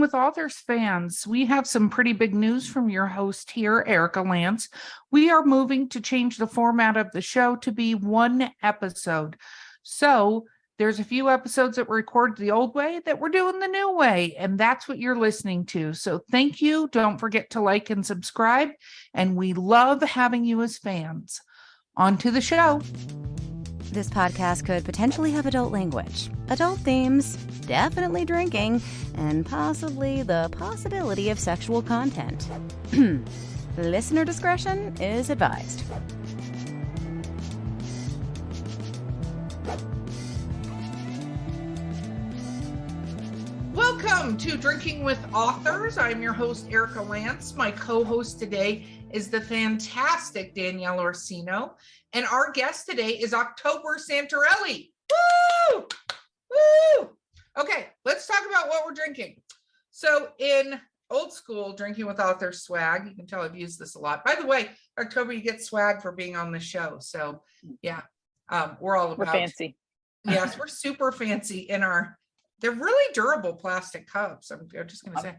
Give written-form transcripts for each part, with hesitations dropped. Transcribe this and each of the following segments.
With Authors fans, we have some pretty big news from your host here, Erica Lance. We are moving to change the format of the show to be one episode. So there's a few episodes that were recorded the old way that we're doing the new way, and that's what you're listening to. So thank you. Don't forget to like and subscribe, and we love having you as fans. On to the show. This podcast could potentially have adult language, adult themes, definitely drinking, and possibly the possibility of sexual content. Listener discretion is advised. Welcome to Drinking with Authors. I'm your host, Erica Lance. My co-host today is the fantastic Danielle Orsino. And our guest today is October Santerelli. Woo! Woo! Okay, let's talk about what we're drinking. So in old school Drinking with Authors swag, you can tell I've used this a lot. By the way, October, you get swag for being on the show. So yeah, we're all about. We're fancy. Yes, we're super fancy in our, they're really durable plastic cups. I'm just going to say.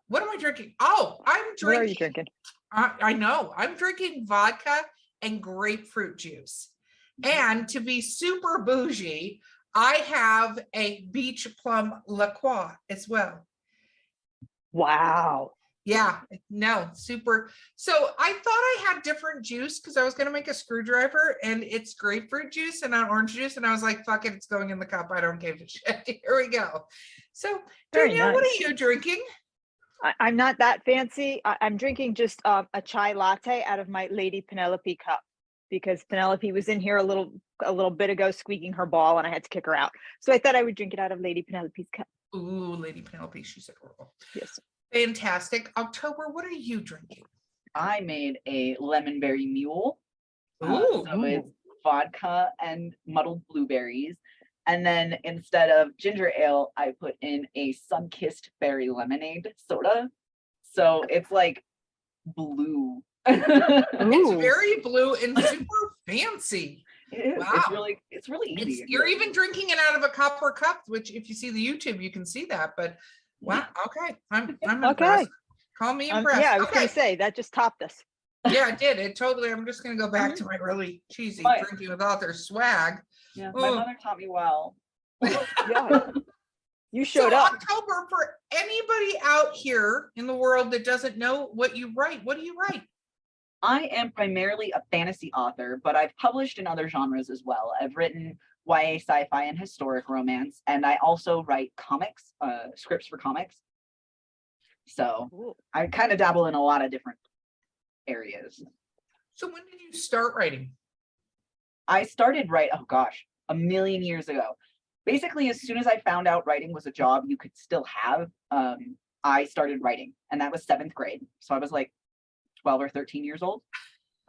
What am I drinking? Oh, I'm drinking. What are you drinking? I know. I'm drinking vodka and grapefruit juice. And to be super bougie, I have a beach plum La Croix as well. Wow. Yeah, no, super. So I thought I had different juice because I was going to make a screwdriver and it's grapefruit juice and not orange juice. And I was like, fuck it, it's going in the cup. I don't give a shit. Here we go. So Danielle, nice. What are you drinking? I'm not that fancy. I'm drinking just a chai latte out of my Lady Penelope cup because Penelope was in here a little bit ago squeaking her ball and I had to kick her out. So I thought I would drink it out of Lady Penelope's cup. Ooh, Lady Penelope, she's adorable. Yes. Fantastic. October, what are you drinking? I made a lemon berry mule. Ooh. So it's vodka and muddled blueberries. And then instead of ginger ale, I put in a sun-kissed berry lemonade soda. So it's like blue. It's very blue and super fancy. It is. Wow. It's really easy. You're even drinking it out of a copper cup, which if you see the YouTube, you can see that. But wow, okay. I'm impressed. Okay. Call me impressed. Yeah, I was going to say that just topped us. Yeah, it did. It totally. I'm just going to go back to my really cheesy Drinking with Authors swag. Yeah, my mother taught me well. Yeah. You showed up. October, for anybody out here in the world that doesn't know what you write, what do you write? I am primarily a fantasy author, but I've published in other genres as well. I've written YA, sci-fi, and historic romance, and I also write comics, scripts for comics. So I kind of dabble in a lot of different areas. So when did you start writing? I started a million years ago. Basically, as soon as I found out writing was a job you could still have, I started writing, and that was 7th grade. So I was like 12 or 13 years old.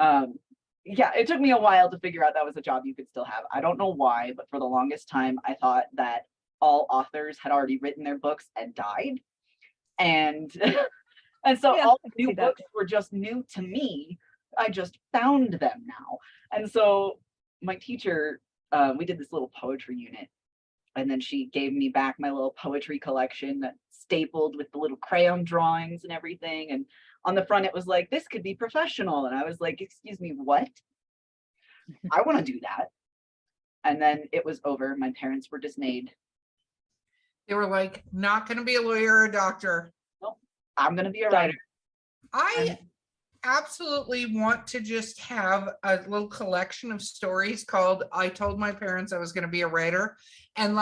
Yeah, it took me a while to figure out that was a job you could still have. I don't know why, but for the longest time, I thought that all authors had already written their books and died. And so all the new books were just new to me. I just found them now. And so my teacher, we did this little poetry unit. And then she gave me back my little poetry collection that's stapled with the little crayon drawings and everything. And on the front, it was like, this could be professional. And I was like, excuse me, what? I want to do that. And then it was over. My parents were dismayed. They were like, not going to be a lawyer or a doctor. Nope, I'm going to be a writer. I absolutely want to just have a little collection of stories called I Told My Parents I Was Going to Be a Writer, and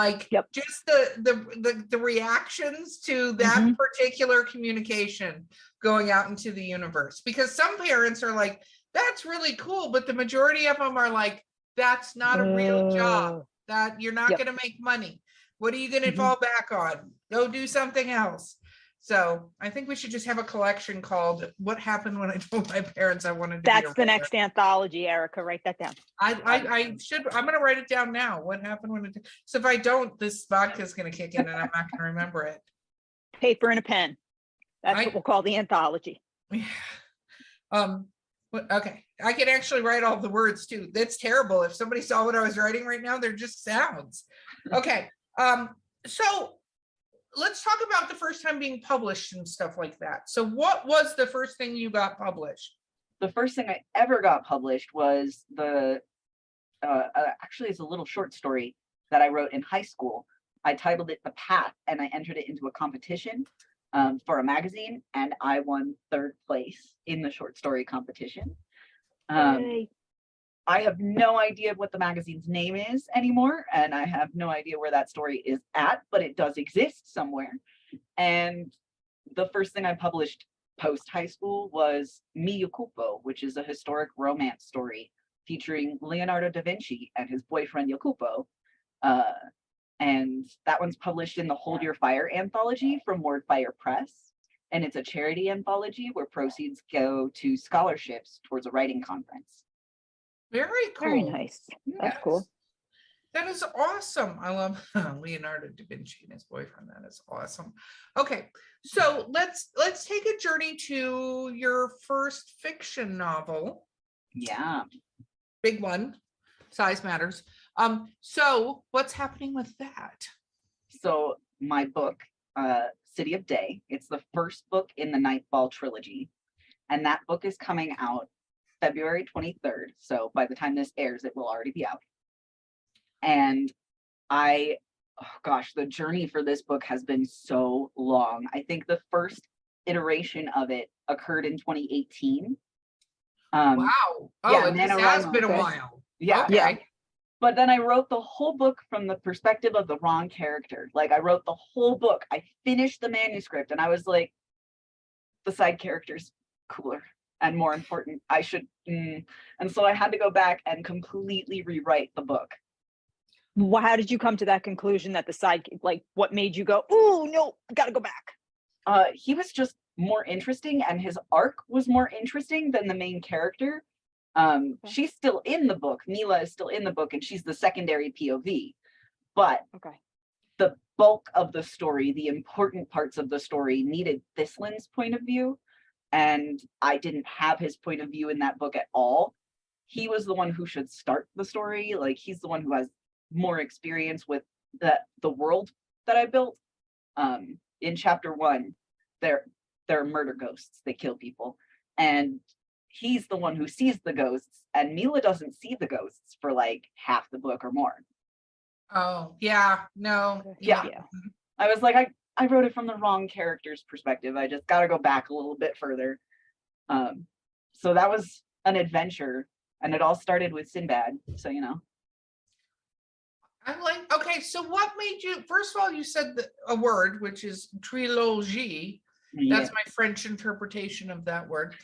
just the reactions to that particular communication going out into the universe, because some parents are like, that's really cool, but the majority of them are like, that's not a real job, that you're not going to make money. What are you going to fall back on? Go do something else. So I think we should just have a collection called What Happened When I Told My Parents I Wanted to Be a Writer. That's the next anthology, Erica. Write that down. I should. I'm going to write it down now. What happened when it? So if I don't, this vodka is going to kick in and I'm not going to remember it. Paper and a pen. That's what we'll call the anthology. Okay, I can actually write all the words too. That's terrible. If somebody saw what I was writing right now, they're just sounds. Okay. So let's talk about the first time being published and stuff like that. So what was the first thing you got published? The first thing I ever got published was actually it's a little short story that I wrote in high school. I titled it The Path, and I entered it into a competition for a magazine, and I won 3rd place in the short story competition. I have no idea what the magazine's name is anymore, and I have no idea where that story is at, but it does exist somewhere. And the first thing I published post high school was Jaculpo, which is a historic romance story featuring Leonardo da Vinci and his boyfriend Jaculpo. And that one's published in the Hold Your Fire anthology from Wordfire Press. And it's a charity anthology where proceeds go to scholarships towards a writing conference. Very cool. Very nice. That's cool. That is awesome. I love Leonardo da Vinci and his boyfriend. That is awesome. Okay, so let's take a journey to your first fiction novel. Yeah. Big one. Size matters. So what's happening with that? So my book, City of Day, it's the first book in the Nightfall trilogy. And that book is coming out February 23rd. So by the time this airs, it will already be out. And the journey for this book has been so long. I think the first iteration of it occurred in 2018. Wow. Oh, yeah, it has been a while. Yeah. Okay. Yeah. But then I wrote the whole book from the perspective of the wrong character. Like, I wrote the whole book. I finished the manuscript and I was like, the side character's cooler and more important. And so I had to go back and completely rewrite the book. Well, how did you come to that conclusion that the side, like, what made you go, oh, no, I gotta go back? He was just more interesting, and his arc was more interesting than the main character. She's still in the book. Mila is still in the book, and she's the secondary POV. But the bulk of the story, the important parts of the story, needed Thislin's point of view, and I didn't have his point of view in that book at all. He was the one who should start the story. Like, he's the one who has more experience with the world that I built. In chapter 1, there are murder ghosts. They kill people, and he's the one who sees the ghosts, and Mila doesn't see the ghosts for like half the book or more. Oh, yeah. No. Yeah. I was like, I wrote it from the wrong character's perspective. I just got to go back a little bit further. So that was an adventure, and it all started with Sinbad. So, you know. Okay, so what made you, first of all, you said a word, which is trilogy. That's my French interpretation of that word.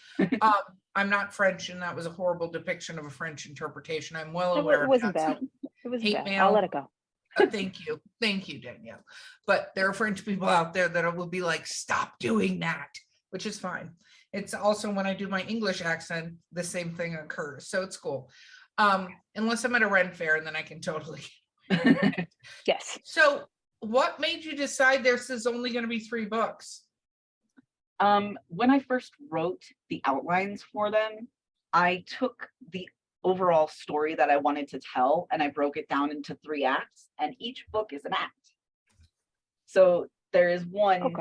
I'm not French, and that was a horrible depiction of a French interpretation. I'm well aware it wasn't of that. bad. It wasn't Hate bad. mail. I'll let it go. Thank you, Danielle. But there are French people out there that will be like, stop doing that, which is fine. It's also when I do my English accent, the same thing occurs. So it's cool. Unless I'm at a Ren fair, and then I can totally. Yes. So what made you decide this is only going to be 3 books? When I first wrote the outlines for them, I took the overall story that I wanted to tell and I broke it down into 3 acts, and each book is an act. So there is one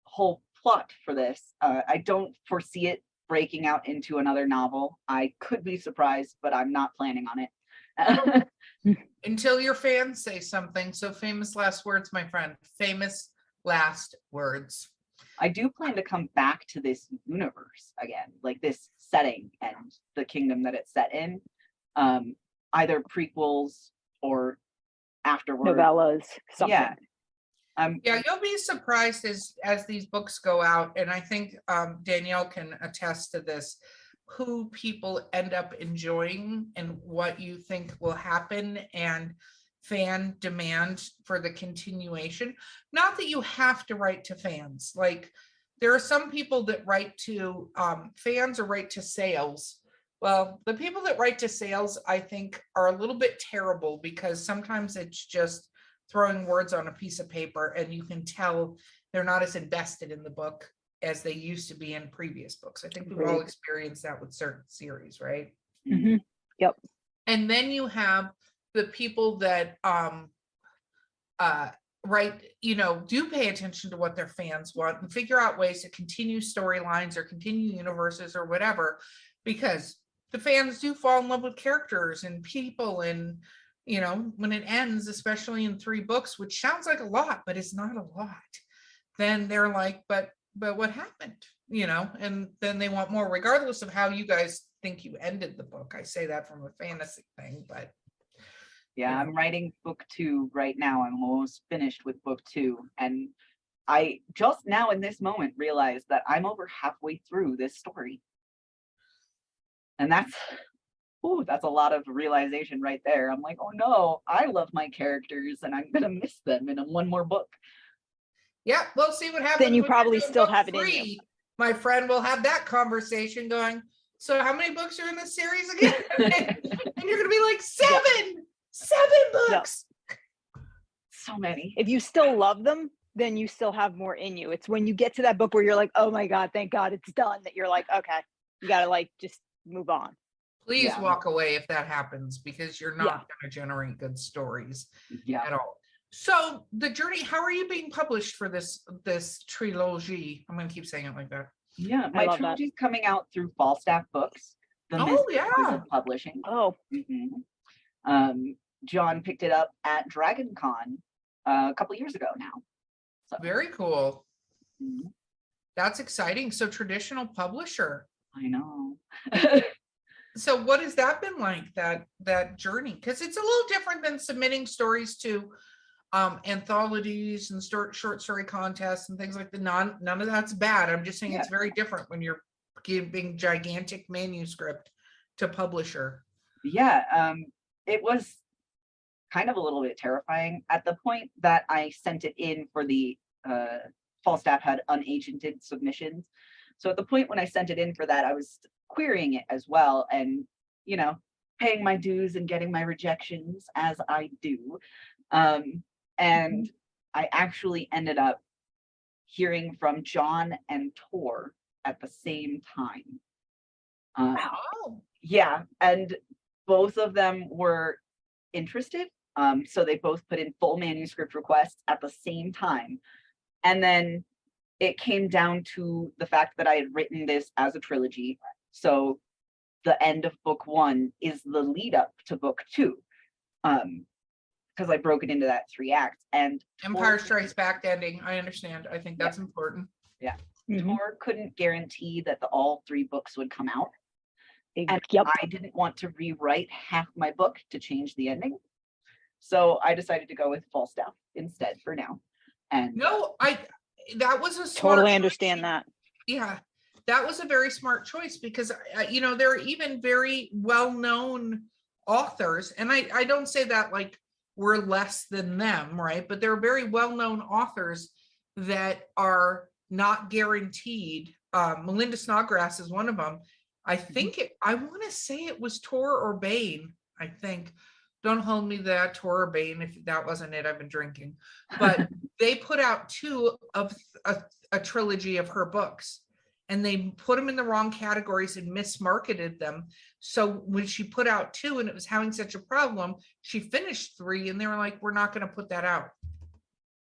whole plot for this. I don't foresee it breaking out into another novel. I could be surprised, but I'm not planning on it. Until your fans say something. So famous last words, my friend. Famous last words. I do plan to come back to this universe again, like this setting and the kingdom that it's set in. Either prequels or afterwards. Novellas, something. Yeah. Yeah, you'll be surprised as these books go out, and I think Danielle can attest to this, who people end up enjoying and what you think will happen and fan demand for the continuation. Not that you have to write to fans. Like, there are some people that write to fans or write to sales. Well, the people that write to sales, I think, are a little bit terrible, because sometimes it's just throwing words on a piece of paper and you can tell they're not as invested in the book as they used to be in previous books. I think we've all experienced that with certain series, right? Mm-hmm. Yep. And then you have the people that right, do pay attention to what their fans want and figure out ways to continue storylines or continue universes or whatever, because the fans do fall in love with characters and people. And when it ends, especially in 3 books, which sounds like a lot, but it's not a lot, then they're like, but what happened? And then they want more, regardless of how you guys think you ended the book. I say that from a fantasy thing, but yeah, I'm writing book 2 right now. I'm almost finished with book 2. And I just now in this moment realized that I'm over halfway through this story. And that's a lot of realization right there. I'm like, oh no, I love my characters and I'm gonna miss them in one more book. Yeah, we'll see what happens. Then you probably still have it in you. My friend will have that conversation going, so how many books are in this series again? And you're gonna be like, 7 books. Yep. So many. If you still love them, then you still have more in you. It's when you get to that book where you're like, oh my God, thank God it's done, that you're like, okay, you gotta like just move on. Please walk away if that happens, because you're not going to generate good stories at all. So the journey, how are you being published for this trilogy? I'm going to keep saying it like that. Yeah, my trilogy is coming out through Falstaff Books. Publishing. Oh. Mm-hmm. John picked it up at Dragon Con a couple years ago now. So. Very cool. Mm-hmm. That's exciting. So traditional publisher. I know. So what has that been like, that journey? Because it's a little different than submitting stories to anthologies and short story contests and things like that. None of that's bad. I'm just saying it's very different when you're giving gigantic manuscript to publisher. Yeah, it was kind of a little bit terrifying at the point that I sent it in for the Falstaff had unagented submissions. So at the point when I sent it in for that, I was querying it as well, and paying my dues and getting my rejections as I do. And I actually ended up hearing from John and Tor at the same time. Yeah, and both of them were interested. So they both put in full manuscript requests at the same time. And then it came down to the fact that I had written this as a trilogy. So the end of book 1 is the lead up to book 2. Because I broke it into that 3 acts. And Empire Strikes Back ending. I understand. I think that's important. Yeah. Tor couldn't guarantee that all 3 books would come out. And I didn't want to rewrite half my book to change the ending. So I decided to go with Falstaff instead for now. And that was a totally understand that. Yeah, that was a very smart choice, because there are even very well-known authors, and I don't say that like we're less than them, right? But there are very well-known authors that are not guaranteed. Melinda Snodgrass is one of them. I think I want to say it was Tor or Bane. I think. Don't hold me to that, Tor or Bane. If that wasn't it, I've been drinking. But they put out 2 of a trilogy of her books, and they put them in the wrong categories and mismarketed them. So when she put out 2 and it was having such a problem, she finished 3 and they were like, we're not going to put that out.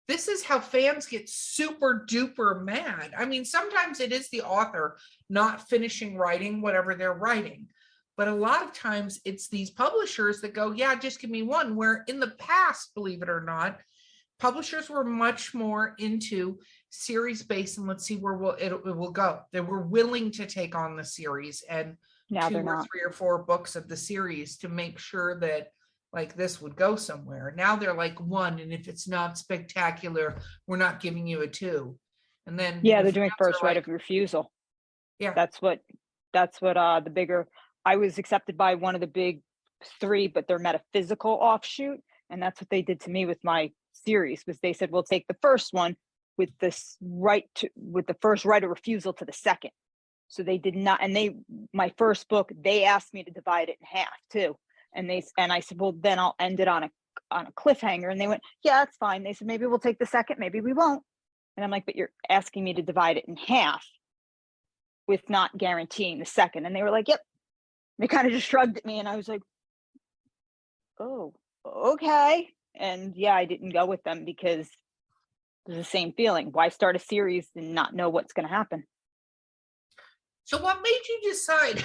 This is how fans get super duper mad. I mean, sometimes it is the author not finishing writing whatever they're writing. But a lot of times it's these publishers that go, yeah, just give me 1, where in the past, believe it or not, publishers were much more into series based and let's see where it will go. They were willing to take on the series and now 2 or 3 or 4 books of the series to make sure that like this would go somewhere. Now they're like 1, and if it's not spectacular, we're not giving you a 2. And then they're doing first right of refusal. Yeah, that's what the bigger. I was accepted by one of the big 3, but they're metaphysical offshoot. And that's what they did to me with my series, was they said, we'll take the first one with the first right of refusal to the second. So they did not, and my first book, they asked me to divide it in half too. And I said, well, then I'll end it on a cliffhanger. And they went, yeah, that's fine. They said, maybe we'll take the second, maybe we won't. And I'm like, but you're asking me to divide it in half with not guaranteeing the second. And they were like, yep. They kind of just shrugged at me, and I was like, oh, okay. And yeah, I didn't go with them because the same feeling. Why start a series and not know what's going to happen? So what made you decide,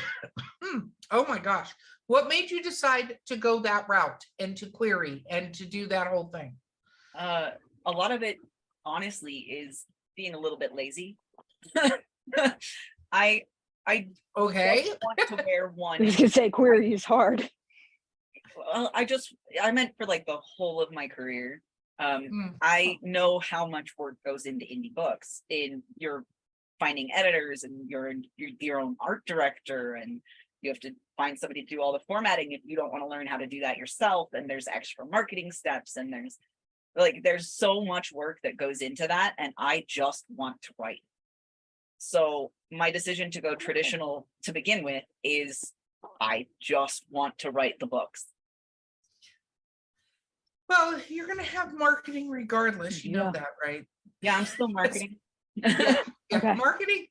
oh my gosh, what made you decide to go that route and to query and to do that whole thing? A lot of it, honestly, is being a little bit lazy. I Okay. just want to wear one. I was going to say query is hard. Well, I meant for like the whole of my career. I know how much work goes into indie books. You're finding editors, and you're your own art director, and you have to find somebody to do all the formatting if you don't want to learn how to do that yourself. And there's extra marketing steps, and there's so much work that goes into that. And I just want to write. So my decision to go traditional to begin with is I just want to write the books. Well, you're going to have marketing regardless. You know that, right? Yeah, I'm still marketing. Yeah, Okay. marketing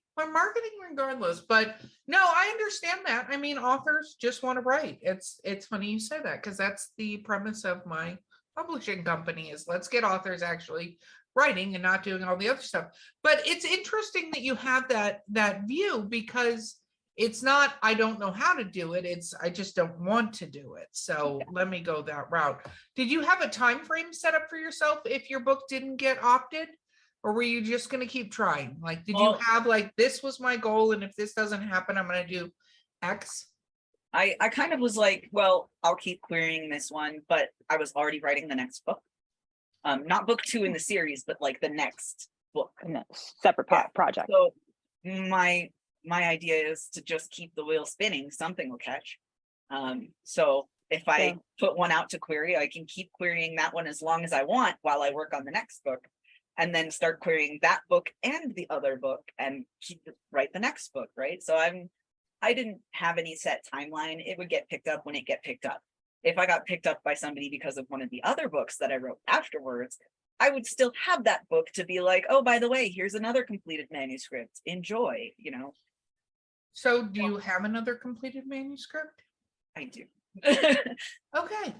regardless. But no, I understand that. I mean, authors just want to write. It's funny you say that, because that's the premise of my publishing company, is let's get authors actually writing and not doing all the other stuff. But it's interesting that you have that view, because it's not, I don't know how to do it. It's, I just don't want to do it. So let me go that route. Did you have a time frame set up for yourself if your book didn't get opted? Or were you just going to keep trying? Like, did you have like, this was my goal, and if this doesn't happen, I'm going to do X? I kind of was like, well, I'll keep querying this one, but I was already writing the next book. Not book 2 in the series, but like the next book. And that's separate project. So my idea is to just keep the wheel spinning. Something will catch. So if I put one out to query, I can keep querying that one as long as I want while I work on the next book, and then start querying that book and the other book and write the next book, right? So I didn't have any set timeline. It would get picked up when it get picked up. If I got picked up by somebody because of one of the other books that I wrote afterwards, I would still have that book to be like, oh, by the way, here's another completed manuscript. Enjoy, So do you have another completed manuscript? I do. Okay.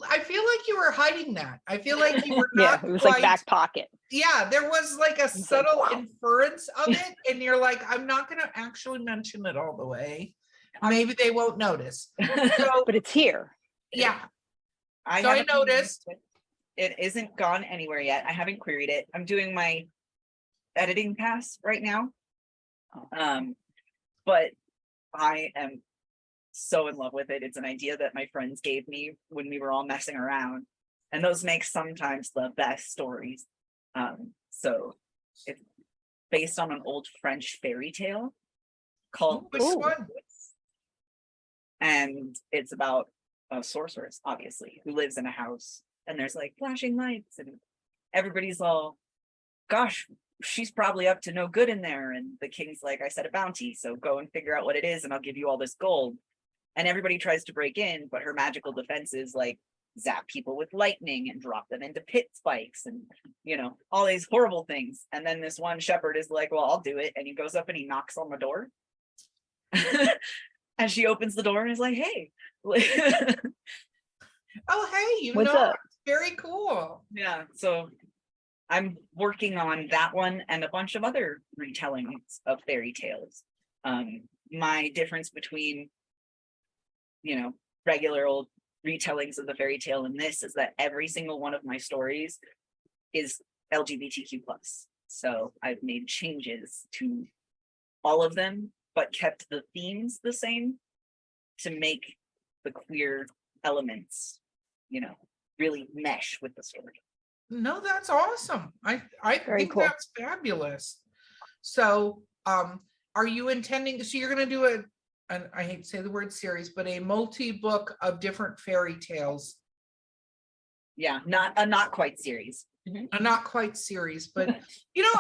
I feel like you were hiding that. I feel like you were not it was quite, like back pocket. Yeah, there was like a subtle inference of it, and you're like, I'm not going to actually mention it all the way. Maybe they won't notice. So, but it's here. Yeah. I noticed. It isn't gone anywhere yet. I haven't queried it. I'm doing my editing pass right now. But I am so in love with it. It's an idea that my friends gave me when we were all messing around, and those make sometimes the best stories. So it's based on an old French fairy tale called Which one? And it's about a sorceress, obviously, who lives in a house, and there's like flashing lights, and everybody's all, gosh, she's probably up to no good in there. And the king's like, I set a bounty, so go and figure out what it is, and I'll give you all this gold. And everybody tries to break in, but her magical defenses like zap people with lightning and drop them into pit spikes and, all these horrible things. And then this one shepherd is like, well, I'll do it. And he goes up and he knocks on the door. And she opens the door and is like, hey. Oh, hey, What's up? Very cool. Yeah. So I'm working on that one and a bunch of other retellings of fairy tales. My difference between, regular old retellings of the fairy tale and this is that every single one of my stories is LGBTQ+. So I've made changes to all of them, but kept the themes the same to make the queer elements, really mesh with the story. No, that's awesome. I Very think cool. that's fabulous. So, are you intending, so you're going to do and I hate to say the word series, but a multi-book of different fairy tales? Yeah, not quite series. A not quite series, but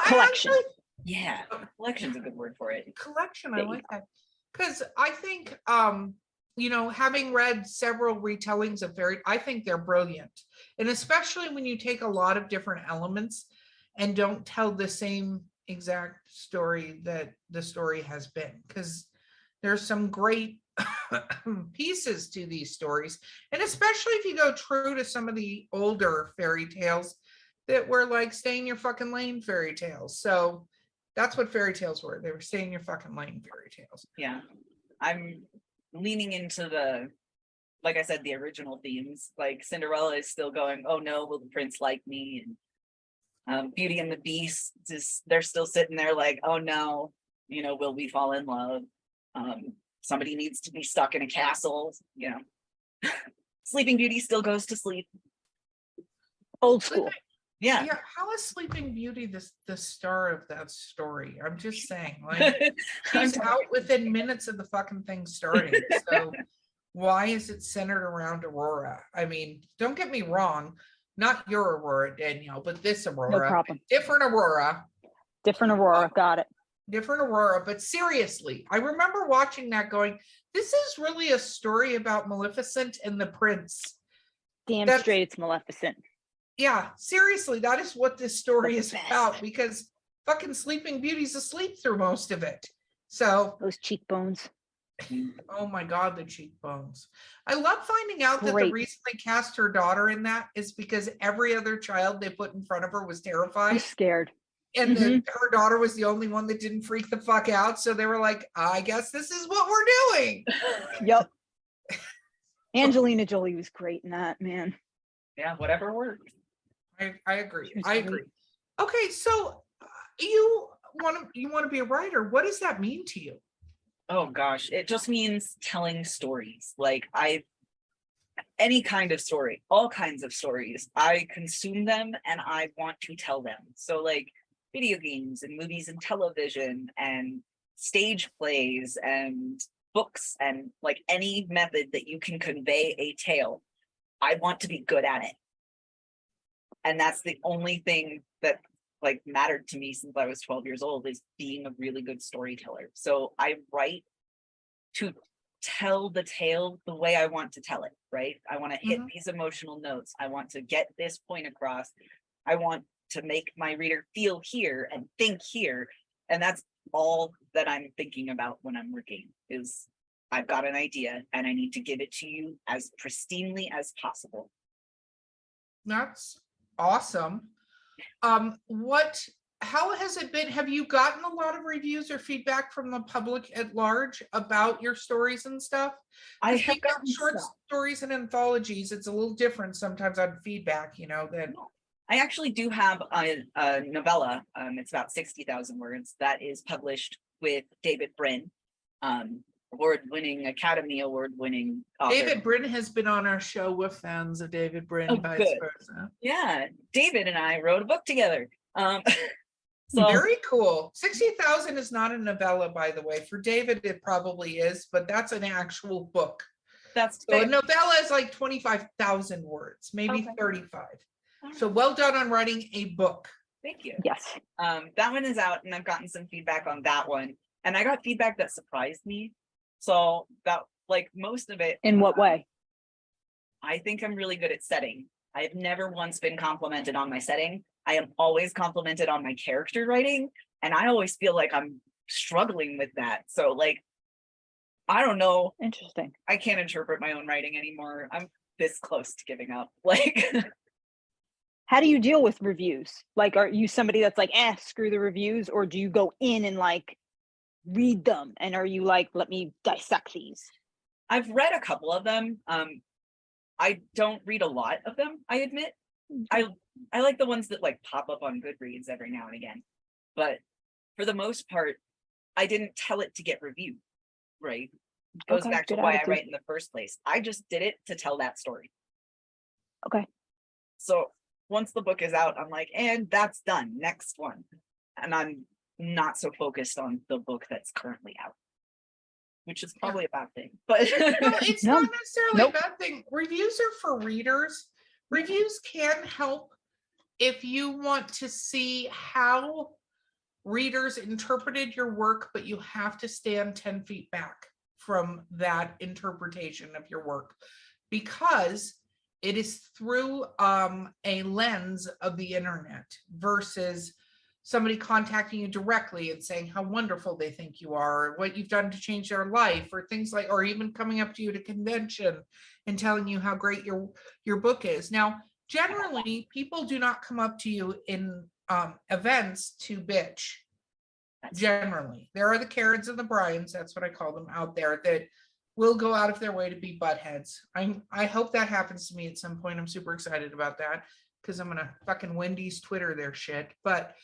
Collection. Yeah, collection's a good word for it. Collection, I like that. Because I think having read several retellings of fairy, I think they're brilliant. And especially when you take a lot of different elements and don't tell the same exact story that the story has been, because there's some great pieces to these stories. And especially if you go true to some of the older fairy tales, that were like stay in your fucking lane fairy tales. So that's what fairy tales were. They were stay in your fucking lane fairy tales. Yeah. I'm leaning into the, like I said, the original themes. Like Cinderella is still going, oh no, will the prince like me? And Beauty and the Beast is, they're still sitting there like, oh no, you know, will we fall in love? Somebody needs to be stuck in a castle, you know. Sleeping Beauty still goes to sleep. Old school. Yeah. Yeah, how is Sleeping Beauty the star of that story? I'm just saying, like, she's out within minutes of the fucking thing starting. So why is it centered around Aurora? I mean, don't get me wrong, not your Aurora, Danielle, but this Aurora. No problem. Different Aurora. Different Aurora. Got it. Different Aurora. But seriously, I remember watching that going, this is really a story about Maleficent and the prince. Damn straight it's Maleficent. Yeah, seriously, that is what this story is about, because fucking Sleeping Beauty's asleep through most of it. So those cheekbones. Oh my God, the cheekbones. I love finding out that the reason they cast her daughter in that is because every other child they put in front of her was terrified. I'm scared. And then her daughter was the only one that didn't freak the fuck out. So they were like, I guess this is what we're doing. Yep. Angelina Jolie was great in that, man. Yeah, whatever worked. I agree. I agree. Okay, so you want to be a writer. What does that mean to you? Oh gosh, it just means telling stories. Like any kind of story, all kinds of stories. I consume them and I want to tell them. So like video games and movies and television and stage plays and books and like any method that you can convey a tale, I want to be good at it. And that's the only thing that like mattered to me since I was 12 years old, is being a really good storyteller. So I write to tell the tale the way I want to tell it, right? I want to hit these emotional notes. I want to get this point across. I want to make my reader feel here and think here. And that's all that I'm thinking about when I'm working, is I've got an idea and I need to give it to you as pristinely as possible. That's awesome. How has it been? Have you gotten a lot of reviews or feedback from the public at large about your stories and stuff? I have gotten short stories and anthologies. It's a little different sometimes on feedback, you know, that I actually do have a novella. It's about 60,000 words that is published with David Brin, award-winning, Academy Award-winning author. David Brin has been on our show. We're fans of David Brin, vice versa. Yeah, David and I wrote a book together. So very cool. 60,000 is not a novella, by the way. For David, it probably is, but that's an actual book. That's so a novella is like 25,000 words, maybe 35. So well done on writing a book. Thank you. Yes. That one is out and I've gotten some feedback on that one. And I got feedback that surprised me. So that, like, most of it. In what way? I think I'm really good at setting. I have never once been complimented on my setting. I am always complimented on my character writing. And I always feel like I'm struggling with that. So like, I don't know. Interesting. I can't interpret my own writing anymore. I'm this close to giving up. Like, how do you deal with reviews? Like, are you somebody that's like, screw the reviews? Or do you go in and like read them? And are you like, let me dissect these? I've read a couple of them. I don't read a lot of them, I admit. I like the ones that like pop up on Goodreads every now and again. But for the most part, I didn't tell it to get reviewed, right? It goes back to why I write in the first place. I just did it to tell that story. Okay. So once the book is out, I'm like, and that's done. Next one. And I'm not so focused on the book that's currently out, which is probably a bad thing. But no, it's not necessarily a bad thing. Reviews are for readers. Reviews can help if you want to see how readers interpreted your work, but you have to stand 10 feet back from that interpretation of your work, because it is through a lens of the internet versus somebody contacting you directly and saying how wonderful they think you are, or what you've done to change their life, or things like, or even coming up to you at a convention and telling you how great your book is. Now, generally people do not come up to you in events to bitch. Generally, there are the Karens and the Bryans, that's what I call them, out there that will go out of their way to be buttheads. I hope that happens to me at some point. I'm super excited about that because I'm gonna fucking Wendy's Twitter their shit. But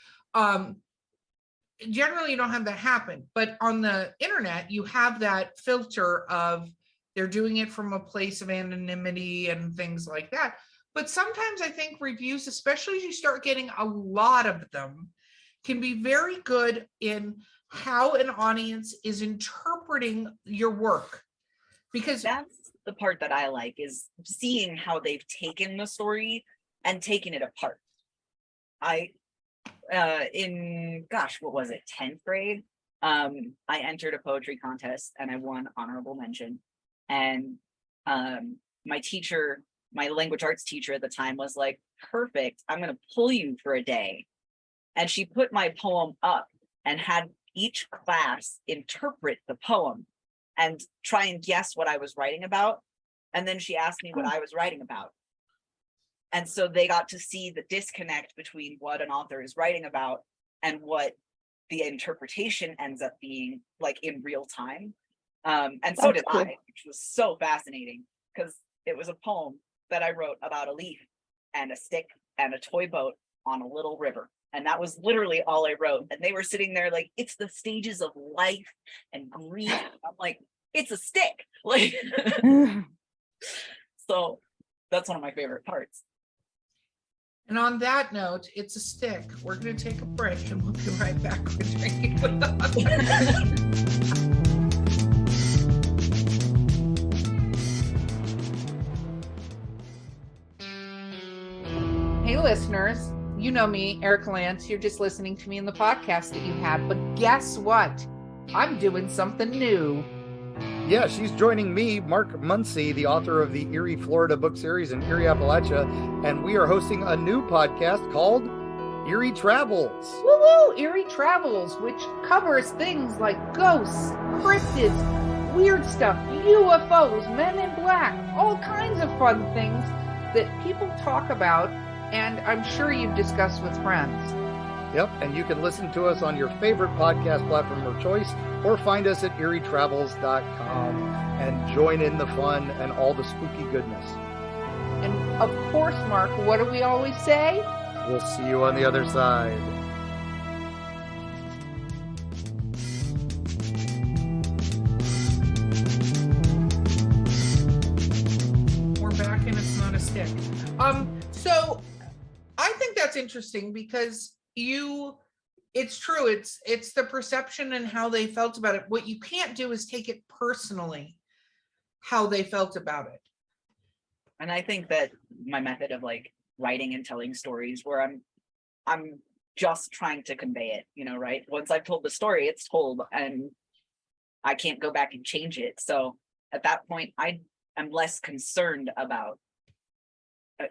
generally you don't have that happen. But on the internet, you have that filter of they're doing it from a place of anonymity and things like that. But sometimes I think reviews, especially as you start getting a lot of them, can be very good in how an audience is interpreting your work. Because that's the part that I like, is seeing how they've taken the story and taken it apart. In what was it, 10th grade, I entered a poetry contest and I won honorable mention. And my teacher, my language arts teacher at the time, was like, perfect, I'm gonna pull you for a day. And she put my poem up and had each class interpret the poem and try and guess what I was writing about. And then she asked me what I was writing about. And so they got to see the disconnect between what an author is writing about and what the interpretation ends up being like in real time. And so did I, which was so fascinating because it was a poem that I wrote about a leaf and a stick and a toy boat on a little river. And that was literally all I wrote. And they were sitting there like, it's the stages of life and grief. I'm like, it's a stick. Like, so that's one of my favorite parts. And on that note, it's a stick. We're going to take a break and we'll be right back with Drinking with the Hey, listeners. You know me, Erica Lance. You're just listening to me in the podcast that you have. But guess what? I'm doing something new. Yeah, she's joining me, Mark Muncy, the author of the Erie, Florida book series in Erie, Appalachia, and we are hosting a new podcast called Erie Travels. Woo-woo! Erie Travels, which covers things like ghosts, cryptids, weird stuff, UFOs, Men in Black, all kinds of fun things that people talk about, and I'm sure you've discussed with friends. Yep, and you can listen to us on your favorite podcast platform of choice, or find us at erietravels.com and join in the fun and all the spooky goodness. And of course, Mark, what do we always say? We'll see you on the other side. We're back and it's not a stick. So I think that's interesting because it's true. It's the perception and how they felt about it. What you can't do is take it personally, how they felt about it. And I think that my method of like writing and telling stories where I'm just trying to convey it, right? Once I've told the story, it's told and I can't go back and change it. So at that point, I'm less concerned about I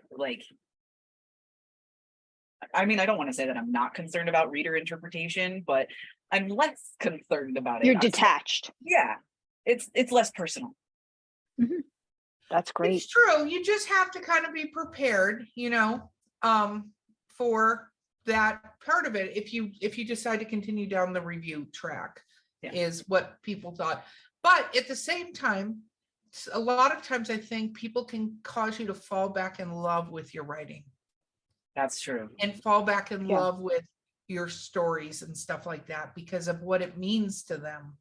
don't want to say that I'm not concerned about reader interpretation, but I'm less concerned about it. You're detached. Yeah. It's less personal. Mm-hmm. That's great. It's true. You just have to kind of be prepared, for that part of it. If you decide to continue down the review track, is what people thought. But at the same time, a lot of times I think people can cause you to fall back in love with your writing. That's true. And fall back in love with your stories and stuff like that because of what it means to them.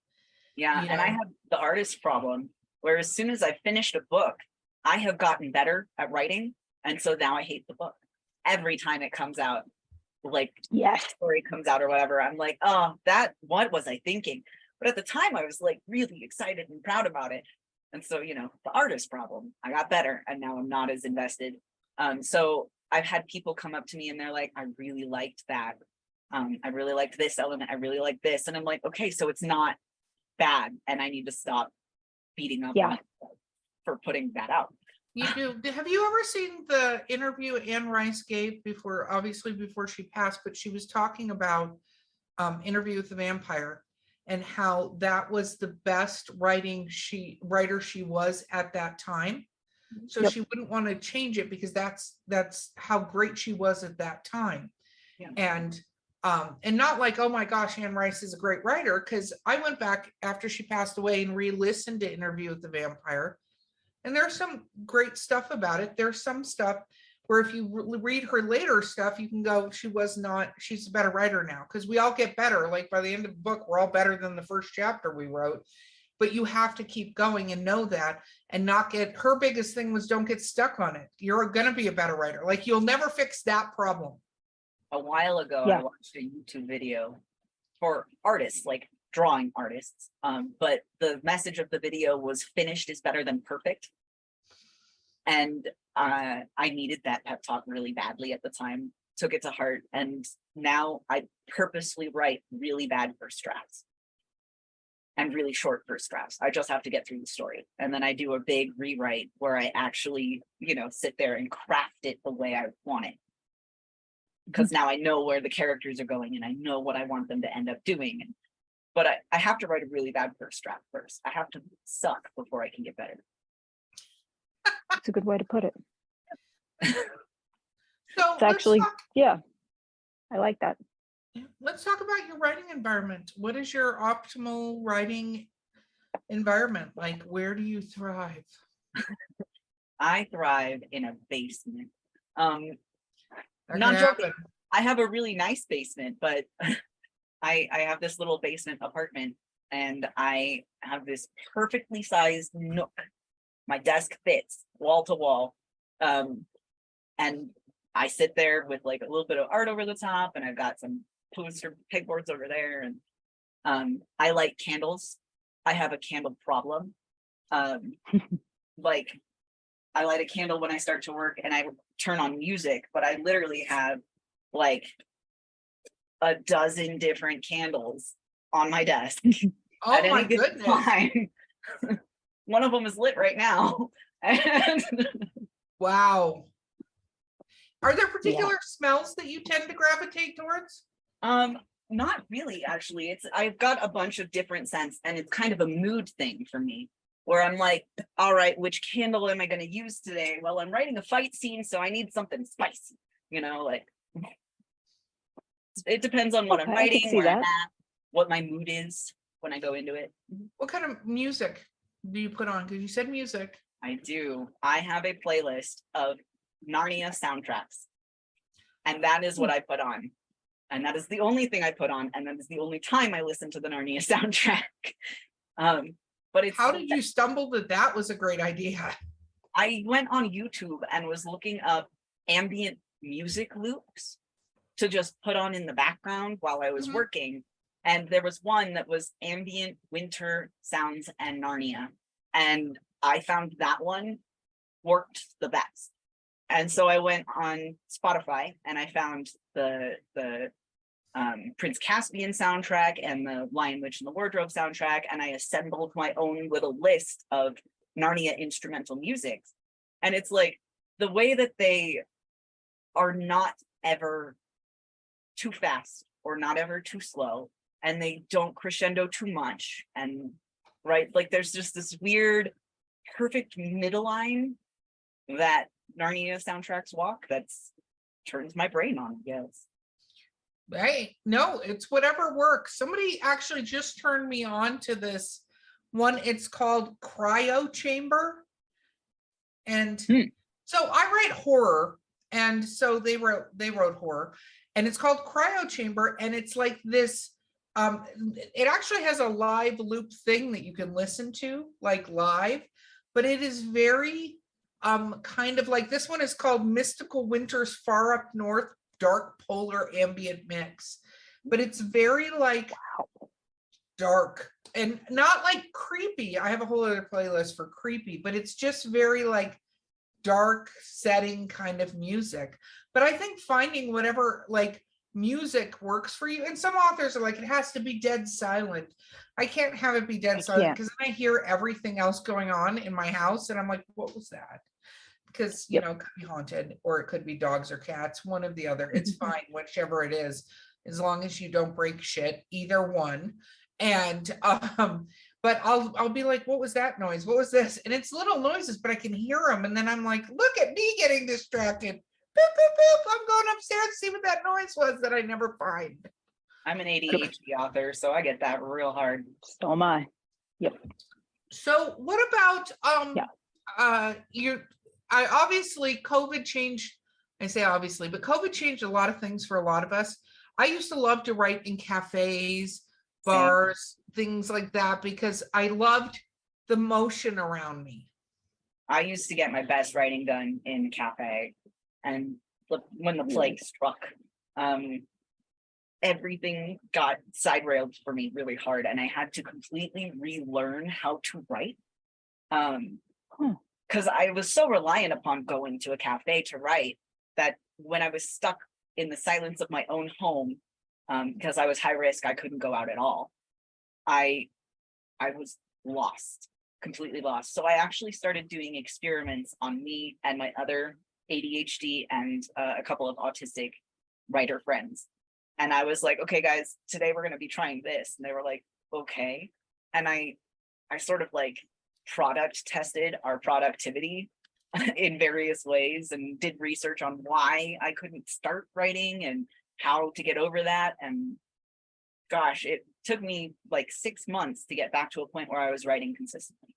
Yeah. And I have the artist problem where as soon as I finished a book, I have gotten better at writing. And so now I hate the book. Every time it comes out, story comes out or whatever, I'm like, oh, what was I thinking? But at the time I was like really excited and proud about it. And so, the artist problem, I got better and now I'm not as invested. So I've had people come up to me and they're like, I really liked that. I really liked this element. I really like this. And I'm like, okay, so it's not bad. And I need to stop beating up on myself for putting that out. You do. Have you ever seen the interview Anne Rice gave before she passed, but she was talking about Interview with the Vampire and how that was the best writer she was at that time. So she wouldn't want to change it because that's how great she was at that time. And not like, oh my gosh, Anne Rice is a great writer, because I went back after she passed away and re-listened to Interview with the Vampire, and there's some great stuff about it. There's some stuff where if you read her later stuff, you can go, she's a better writer now, because we all get better. Like by the end of the book, we're all better than the first chapter we wrote. But you have to keep going and know that, and not get, her biggest thing was don't get stuck on it. You're going to be a better writer. Like you'll never fix that problem. A while ago, I watched a YouTube video for artists, like drawing artists. But the message of the video was finished is better than perfect. And I needed that pep talk really badly at the time, took it to heart. And now I purposely write really bad first drafts and really short first drafts. I just have to get through the story. And then I do a big rewrite where I actually, sit there and craft it the way I want it. Because now I know where the characters are going and I know what I want them to end up doing. But I have to write a really bad first draft first. I have to suck before I can get better. That's a good way to put it. So it's actually, I like that. Let's talk about your writing environment. What is your optimal writing environment? Like, where do you thrive? I thrive in a basement. Not joking. I have a really nice basement, but I have this little basement apartment, and I have this perfectly sized nook. My desk fits wall to wall. And I sit there with like a little bit of art over the top, and I've got some poster pegboards over there. And I light candles. I have a candle problem. Like I light a candle when I start to work and I turn on music, but I literally have like a dozen different candles on my desk. Oh my goodness. Time. One of them is lit right now. Wow. Are there particular smells that you tend to gravitate towards? Not really, actually. I've got a bunch of different scents, and it's kind of a mood thing for me, where I'm like, all right, which candle am I going to use today? Well, I'm writing a fight scene, so I need something spicy, like it depends on what I'm writing, where I'm at, what my mood is when I go into it. What kind of music do you put on? Because you said music. I do. I have a playlist of Narnia soundtracks, and that is what I put on. And that is the only thing I put on, and that is the only time I listen to the Narnia soundtrack. But it's how did you stumble that was a great idea? I went on YouTube and was looking up ambient music loops to just put on in the background while I was working. And there was one that was ambient winter sounds and Narnia. And I found that one worked the best. And so I went on Spotify and I found the Prince Caspian soundtrack and the Lion, Witch, and the Wardrobe soundtrack, and I assembled my own little list of Narnia instrumental music. And it's like the way that they are not ever too fast or not ever too slow, and they don't crescendo too much, and like there's just this weird perfect middle line that Narnia soundtracks walk that's turns my brain on. Yes. Right. No, it's whatever works. Somebody actually just turned me on to this one. It's called Cryo Chamber. And so I write horror. And so they wrote horror. And it's called Cryo Chamber. And it's like this, it actually has a live loop thing that you can listen to, like live, but it is very kind of like, this one is called Mystical Winters Far Up North, Dark Polar Ambient Mix, but it's very like dark and not like creepy. I have a whole other playlist for creepy, but it's just very like dark setting kind of music. But I think finding whatever like music works for you, and some authors are like, it has to be dead silent. I can't have it be dead silent because then I hear everything else going on in my house and I'm like, what was that? Because it could be haunted, or it could be dogs or cats, one of the other. It's fine, whichever it is, as long as you don't break shit, either one. And but I'll be like, what was that noise? What was this? And it's little noises, but I can hear them. And then I'm like, look at me getting distracted. Boop, boop, boop. I'm going upstairs to see what that noise was that I never find. I'm an ADHD author, so I get that real hard. So am I. Yep. So what about I obviously COVID changed, I say obviously, but COVID changed a lot of things for a lot of us. I used to love to write in cafes, bars, things like that, because I loved the motion around me. I used to get my best writing done in a cafe, and when the plague struck, everything got side railed for me really hard, and I had to completely relearn how to write. Because I was so reliant upon going to a cafe to write that when I was stuck in the silence of my own home, because I was high risk, I couldn't go out at all. I was lost, completely lost. So I actually started doing experiments on me and my other ADHD and a couple of autistic writer friends. And I was like, okay, guys, today we're going to be trying this. And they were like, okay. And I sort of like product tested our productivity in various ways and did research on why I couldn't start writing and how to get over that. And gosh, it took me like 6 months to get back to a point where I was writing consistently.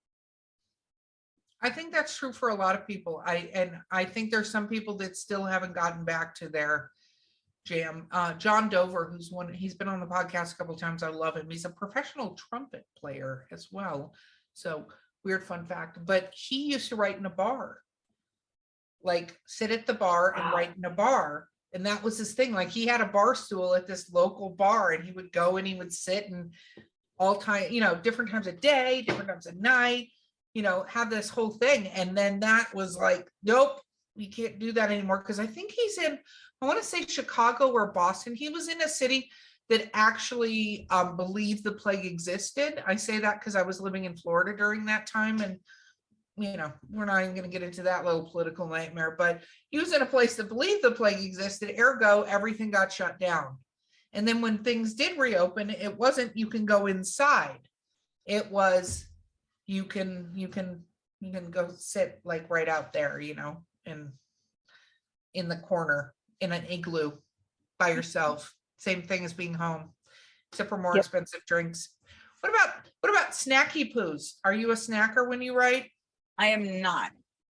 I think that's true for a lot of people. I think there's some people that still haven't gotten back to their jam. John Dover, he's been on the podcast a couple of times. I love him. He's a professional trumpet player as well. So weird fun fact, but he used to write in a bar, like sit at the bar and write in a bar. And that was his thing. Like he had a bar stool at this local bar and he would go and he would sit and all time, different times of day, different times of night, have this whole thing. And then that was like, nope, we can't do that anymore. Cause I think he's in, I want to say Chicago or Boston. He was in a city that actually believed the plague existed. I say that because I was living in Florida during that time. And, we're not even going to get into that little political nightmare, but he was in a place that believed the plague existed. Ergo, everything got shut down. And then when things did reopen, it wasn't, you can go inside. It was, you can go sit like right out there, in the corner in an igloo by yourself. Same thing as being home, except for more expensive drinks. What about snacky poos? Are you a snacker when you write? I am not.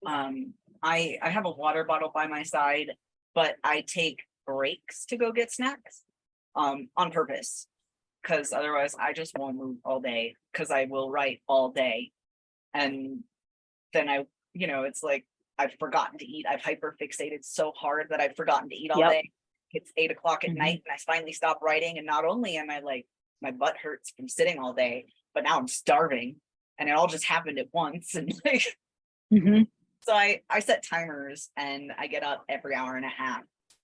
I have a water bottle by my side, but I take breaks to go get snacks on purpose, because otherwise I just won't move all day, because I will write all day. And then it's like I've forgotten to eat. I've hyperfixated so hard that I've forgotten to eat all day. It's 8 o'clock at night and I finally stop writing. And not only am I like, my butt hurts from sitting all day, but now I'm starving. And it all just happened at once. And like, so I set timers and I get up every hour and a half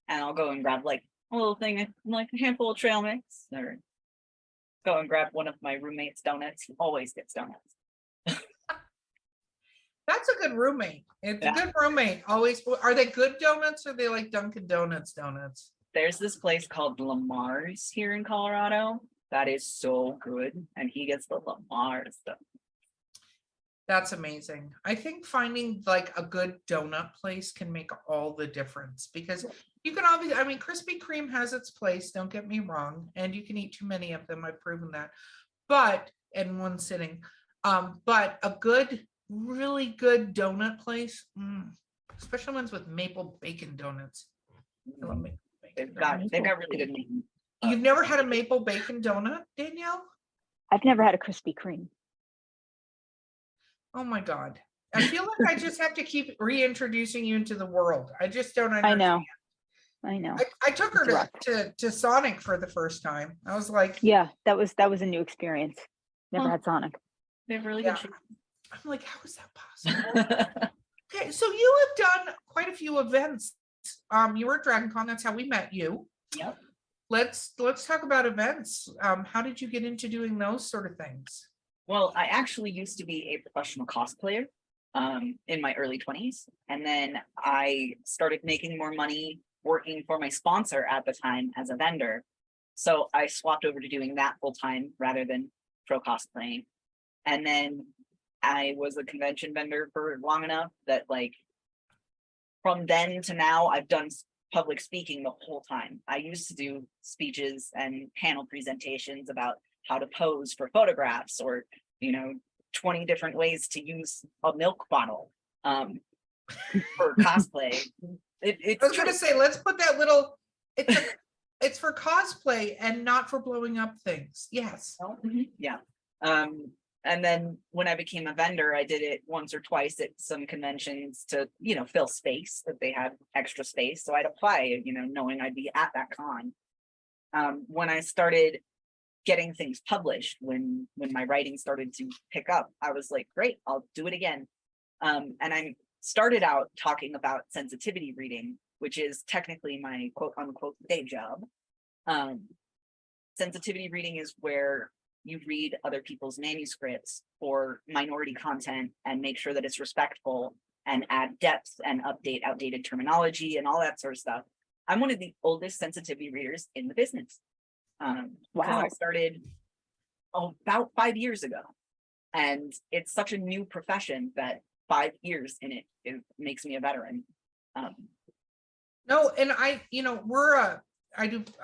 and I'll go and grab like a little thing, like a handful of trail mix, or go and grab one of my roommate's donuts. He always gets donuts. That's a good roommate. It's a good roommate. Always. Are they good donuts or are they like Dunkin' Donuts donuts? There's this place called Glimmers here in Colorado that is so good. And he gets the Glimmers stuff. That's amazing. I think finding like a good donut place can make all the difference, because you can obviously, Krispy Kreme has its place, don't get me wrong, and you can eat too many of them. I've proven that, but in one sitting, but a good, really good donut place, especially ones with maple bacon donuts. I love maple bacon. They've got really good meat. You've never had a maple bacon donut, Danielle? I've never had a Krispy Kreme. Oh my God. I feel like I just have to keep reintroducing you into the world. I just don't understand. I know. I took her to Sonic for the first time. I was like, yeah, that was a new experience. Never had Sonic. They have really good food. I'm like, how is that possible? Okay, so you have done quite a few events. You were at DragonCon, that's how we met you. Yep. Let's talk about events. How did you get into doing those sort of things? Well, I actually used to be a professional cosplayer in my early 20s. And then I started making more money working for my sponsor at the time as a vendor. So I swapped over to doing that full time rather than pro cosplaying. And then I was a convention vendor for long enough that like from then to now, I've done public speaking the whole time. I used to do speeches and panel presentations about how to pose for photographs or, 20 different ways to use a milk bottle for cosplay. I was going to say, let's put that little, it's for cosplay and not for blowing up things. Yes. Yeah. And then when I became a vendor, I did it once or twice at some conventions to, fill space, that they had extra space. So I'd apply, knowing I'd be at that con. When I started getting things published, when my writing started to pick up, I was like, great, I'll do it again. And I started out talking about sensitivity reading, which is technically my quote unquote day job. Sensitivity reading is where you read other people's manuscripts for minority content and make sure that it's respectful and add depth and update outdated terminology and all that sort of stuff. I'm one of the oldest sensitivity readers in the business. Wow. I started about 5 years ago, and it's such a new profession that 5 years in it makes me a veteran. No, and I have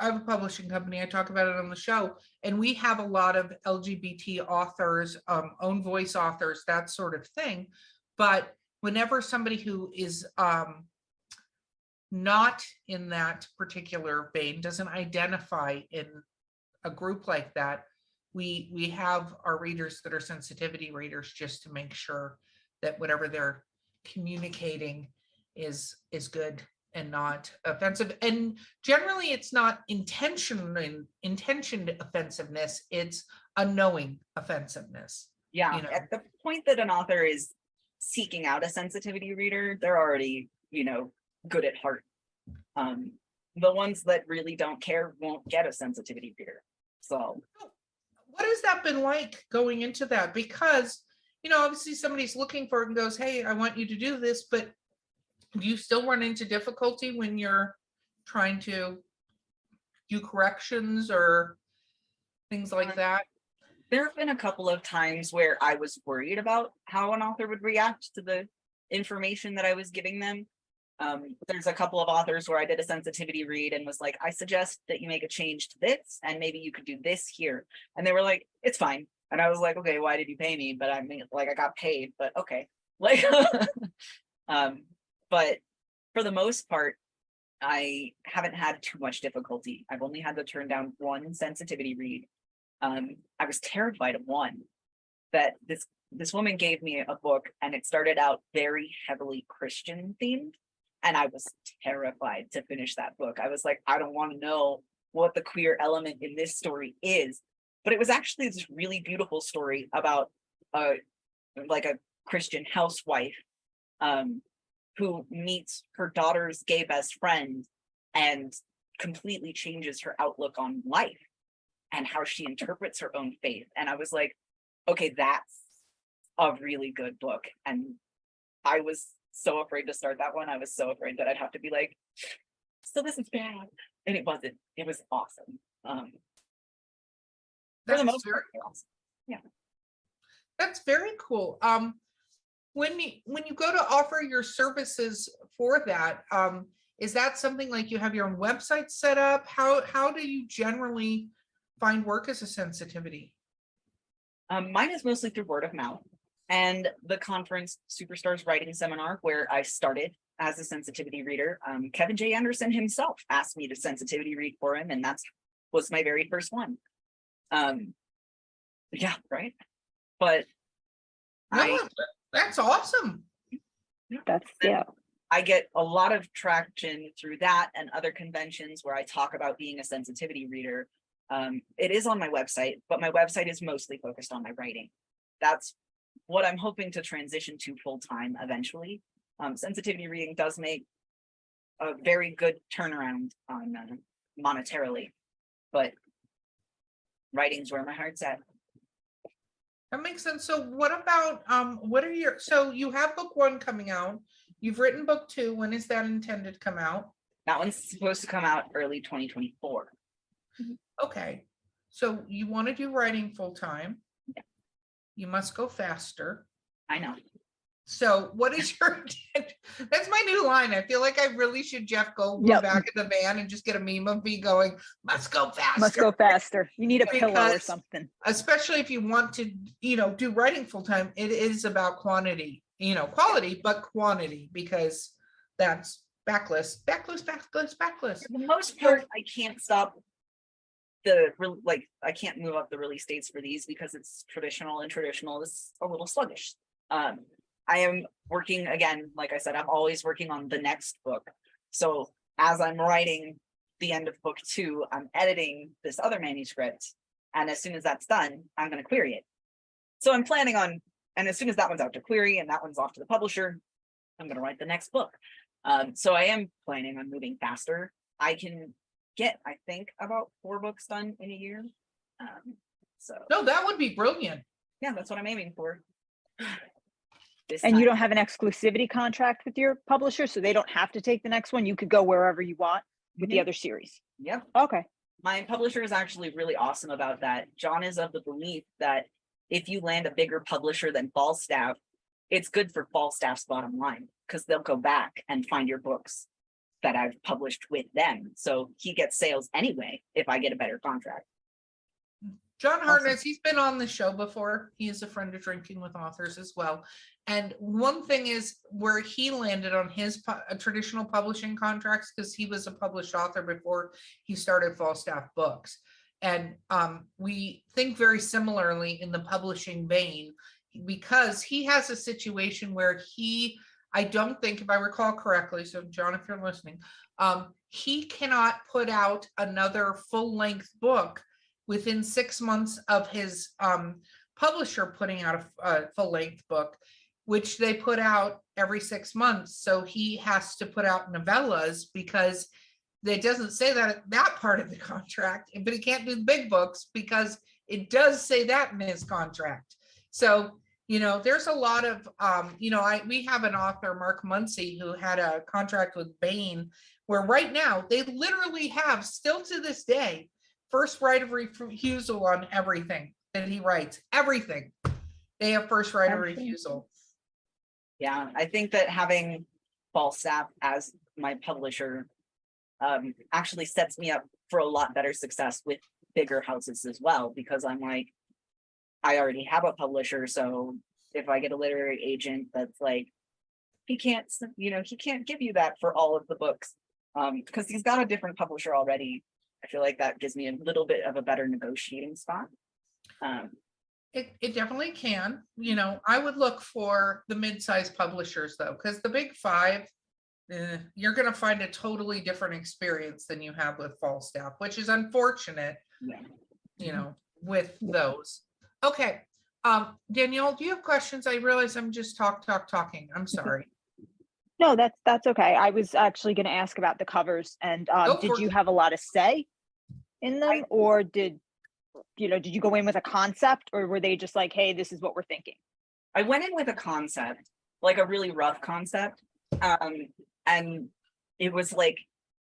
a publishing company. I talk about it on the show, and we have a lot of LGBT authors, own voice authors, that sort of thing. But whenever somebody who is not in that particular vein, doesn't identify in a group like that, we have our readers that are sensitivity readers, just to make sure that whatever they're communicating is good and not offensive. And generally it's not intentioned offensiveness, it's unknowing offensiveness. Yeah, at the point that an author is seeking out a sensitivity reader, they're already, good at heart. The ones that really don't care won't get a sensitivity reader. So what has that been like going into that? Because, obviously somebody's looking for it and goes, hey, I want you to do this, but do you still run into difficulty when you're trying to do corrections or things like that? There have been a couple of times where I was worried about how an author would react to the information that I was giving them. There's a couple of authors where I did a sensitivity read and was like, I suggest that you make a change to this, and maybe you could do this here. And they were like, it's fine. And I was like, okay, why did you pay me? But I mean, like, I got paid, but okay. Like, but for the most part, I haven't had too much difficulty. I've only had to turn down one sensitivity read. I was terrified of one that this woman gave me a book, and it started out very heavily Christian themed. And I was terrified to finish that book. I was like, I don't want to know what the queer element in this story is. But it was actually this really beautiful story about a Christian housewife who meets her daughter's gay best friend and completely changes her outlook on life and how she interprets her own faith. And I was like, okay, that's a really good book. And I was so afraid to start that one. I was so afraid that I'd have to be like, so this is bad. And it wasn't. It was awesome. For the most part, yeah. That's very cool. When you go to offer your services for that, is that something like you have your own website set up? How do you generally find work as a sensitivity? Mine is mostly through word of mouth, and the conference Superstars Writing Seminar, where I started as a sensitivity reader. Kevin J. Anderson himself asked me to sensitivity read for him, and was my very first one. Yeah, right. But that's awesome. I get a lot of traction through that and other conventions where I talk about being a sensitivity reader. It is on my website, but my website is mostly focused on my writing. That's what I'm hoping to transition to full time eventually. Sensitivity reading does make a very good turnaround on monetarily, but writing's where my heart's at. That makes sense. So what about so you have book 1 coming out, you've written book 2. When is that intended to come out? That one's supposed to come out early 2024. Okay, so you want to do writing full time. Yeah. you must go faster. I know. So what is your, that's my new line. I feel like I really should Jeff Goldblum back in the van and just get a meme of me going, must go faster. Must go faster. You need a pillow or something. Especially if you want to, do writing full time, it is about quantity, quality, but quantity, because that's backlist. For the most part, I can't stop I can't move up the release dates for these because it's traditional, and traditional is a little sluggish. I am working again, like I said, I'm always working on the next book. So as I'm writing the end of book 2, I'm editing this other manuscript. And as soon as that's done, I'm going to query it. So I'm planning on, and as soon as that one's out to query and that one's off to the publisher, I'm going to write the next book. So I am planning on moving faster. I can get, I think, about 4 books done in a year. No, that would be brilliant. Yeah, that's what I'm aiming for. And you don't have an exclusivity contract with your publisher, so they don't have to take the next one. You could go wherever you want with the other series. Yep. Okay. My publisher is actually really awesome about that. John is of the belief that if you land a bigger publisher than Falstaff, it's good for Falstaff's bottom line, because they'll go back and find your books that I've published with them. So he gets sales anyway if I get a better contract. John Hartnett, he's been on the show before. He is a friend of Drinking with Authors as well. And one thing is where he landed on his traditional publishing contracts, because he was a published author before he started Falstaff Books. And we think very similarly in the publishing vein, because he has a situation where I don't think, if I recall correctly, so John, if you're listening, he cannot put out another full-length book within 6 months of his publisher putting out a full-length book, which they put out every 6 months. So he has to put out novellas, because it doesn't say that part of the contract, but he can't do the big books because it does say that in his contract. So, there's a lot of, we have an author, Mark Muncy, who had a contract with Bain, where right now they literally have, still to this day, first right of refusal on everything that he writes. Everything. They have first right of refusal. Yeah, I think that having Falstaff as my publisher actually sets me up for a lot better success with bigger houses as well, because I'm like, I already have a publisher. So if I get a literary agent that's like, he can't give you that for all of the books, because he's got a different publisher already. I feel like that gives me a little bit of a better negotiating spot. It definitely can. I would look for the mid-sized publishers though, because the big 5, you're going to find a totally different experience than you have with Falstaff, which is unfortunate. Yeah. With those. Okay. Danielle, do you have questions? I realize I'm just talking. I'm sorry. No, that's okay. I was actually going to ask about the covers, and did you have a lot of say in them, or did you go in with a concept, or were they just like, hey, this is what we're thinking? I went in with a concept, like a really rough concept, and it was like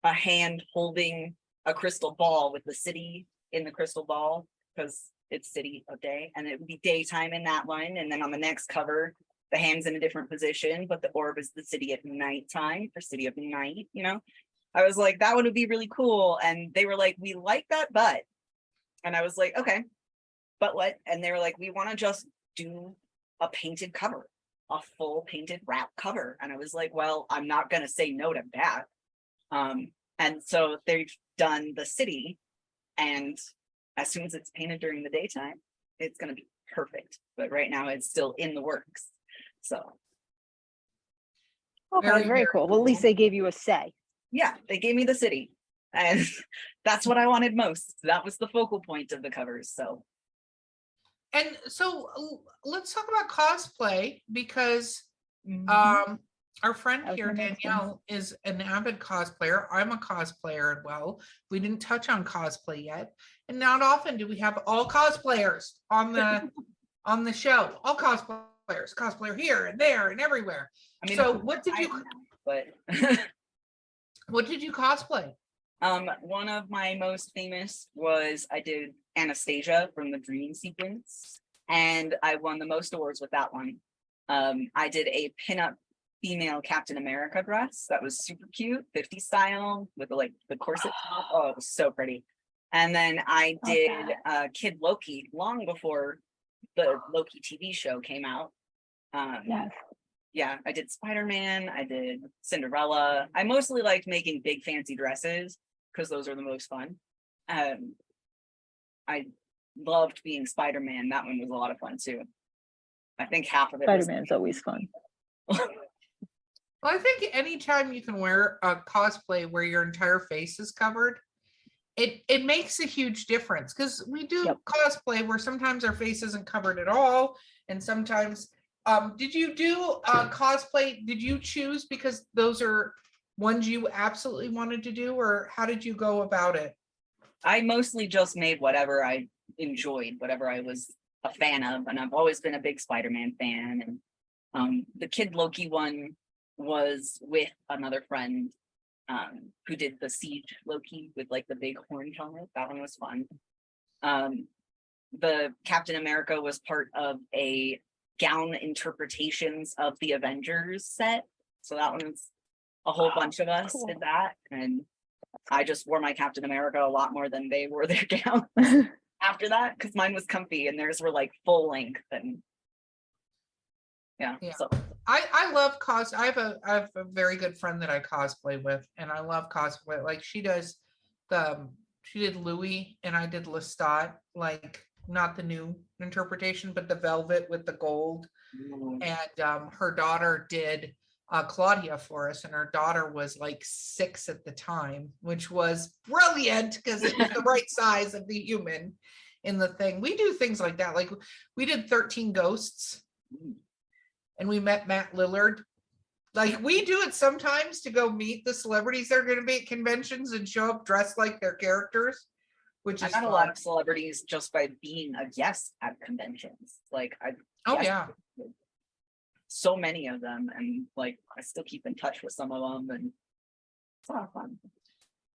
a hand holding a crystal ball with the city in the crystal ball, because it's city of day, and it would be daytime in that one, and then on the next cover the hand's in a different position, but the orb is the city at nighttime for city of night. I was like, that would be really cool. And they were like, we like that, but, and I was like, okay, but what? And they were like, we want to just do a painted cover, a full painted wrap cover. And I was like, well, I'm not going to say no to that. And so they've done the city, and as soon as it's painted during the daytime, it's going to be perfect. But right now it's still in the works. So okay, very cool. Well, at least they gave you a say. Yeah, they gave me the city, and that's what I wanted most. That was the focal point of the covers. So let's talk about cosplay, because our friend here, Danielle, is an avid cosplayer. I'm a cosplayer as well. We didn't touch on cosplay yet, and not often do we have all cosplayers on the show. All cosplayer here and there and everywhere. I mean, so what did you what did you cosplay? One of my most famous was I did Anastasia from the Dream Sequence, and I won the most awards with that one. I did a pinup female Captain America dress that was super cute, 50 style with the corset top. Oh, it was so pretty. And then I did Kid Loki long before the Loki TV show came out. Yes. Yeah, I did Spider-Man, I did Cinderella. I mostly liked making big fancy dresses because those are the most fun. I loved being Spider-Man. That one was a lot of fun too. I think half of it Spider-Man's always fun. Well, I think anytime you can wear a cosplay where your entire face is covered, it makes a huge difference, because we do cosplay where sometimes our face isn't covered at all, and sometimes did you do cosplay? Did you choose because those are ones you absolutely wanted to do, or how did you go about it? I mostly just made whatever I enjoyed, whatever I was a fan of, and I've always been a big Spider-Man fan. And the Kid Loki one was with another friend who did the Siege Loki with like the big horn helmet. That one was fun. The Captain America was part of a gown interpretations of the Avengers set, so that one was a whole bunch of us did that, and I just wore my Captain America a lot more than they wore their gowns after that, because mine was comfy and theirs were like full length. And yeah. So I love I have a very good friend that I cosplay with, and I love cosplay. Like she did Louis and I did Lestat, like not the new interpretation, but the velvet with the gold. And her daughter did Claudia for us, and her daughter was like 6 at the time, which was brilliant because it was the right size of the human in the thing. We do things like that. Like we did 13 Ghosts, and we met Matt Lillard. Like we do it sometimes to go meet the celebrities that are going to be at conventions and show up dressed like their characters, which is I met a lot of celebrities just by being a guest at conventions. Like so many of them, and like I still keep in touch with some of them, and it's a lot of fun.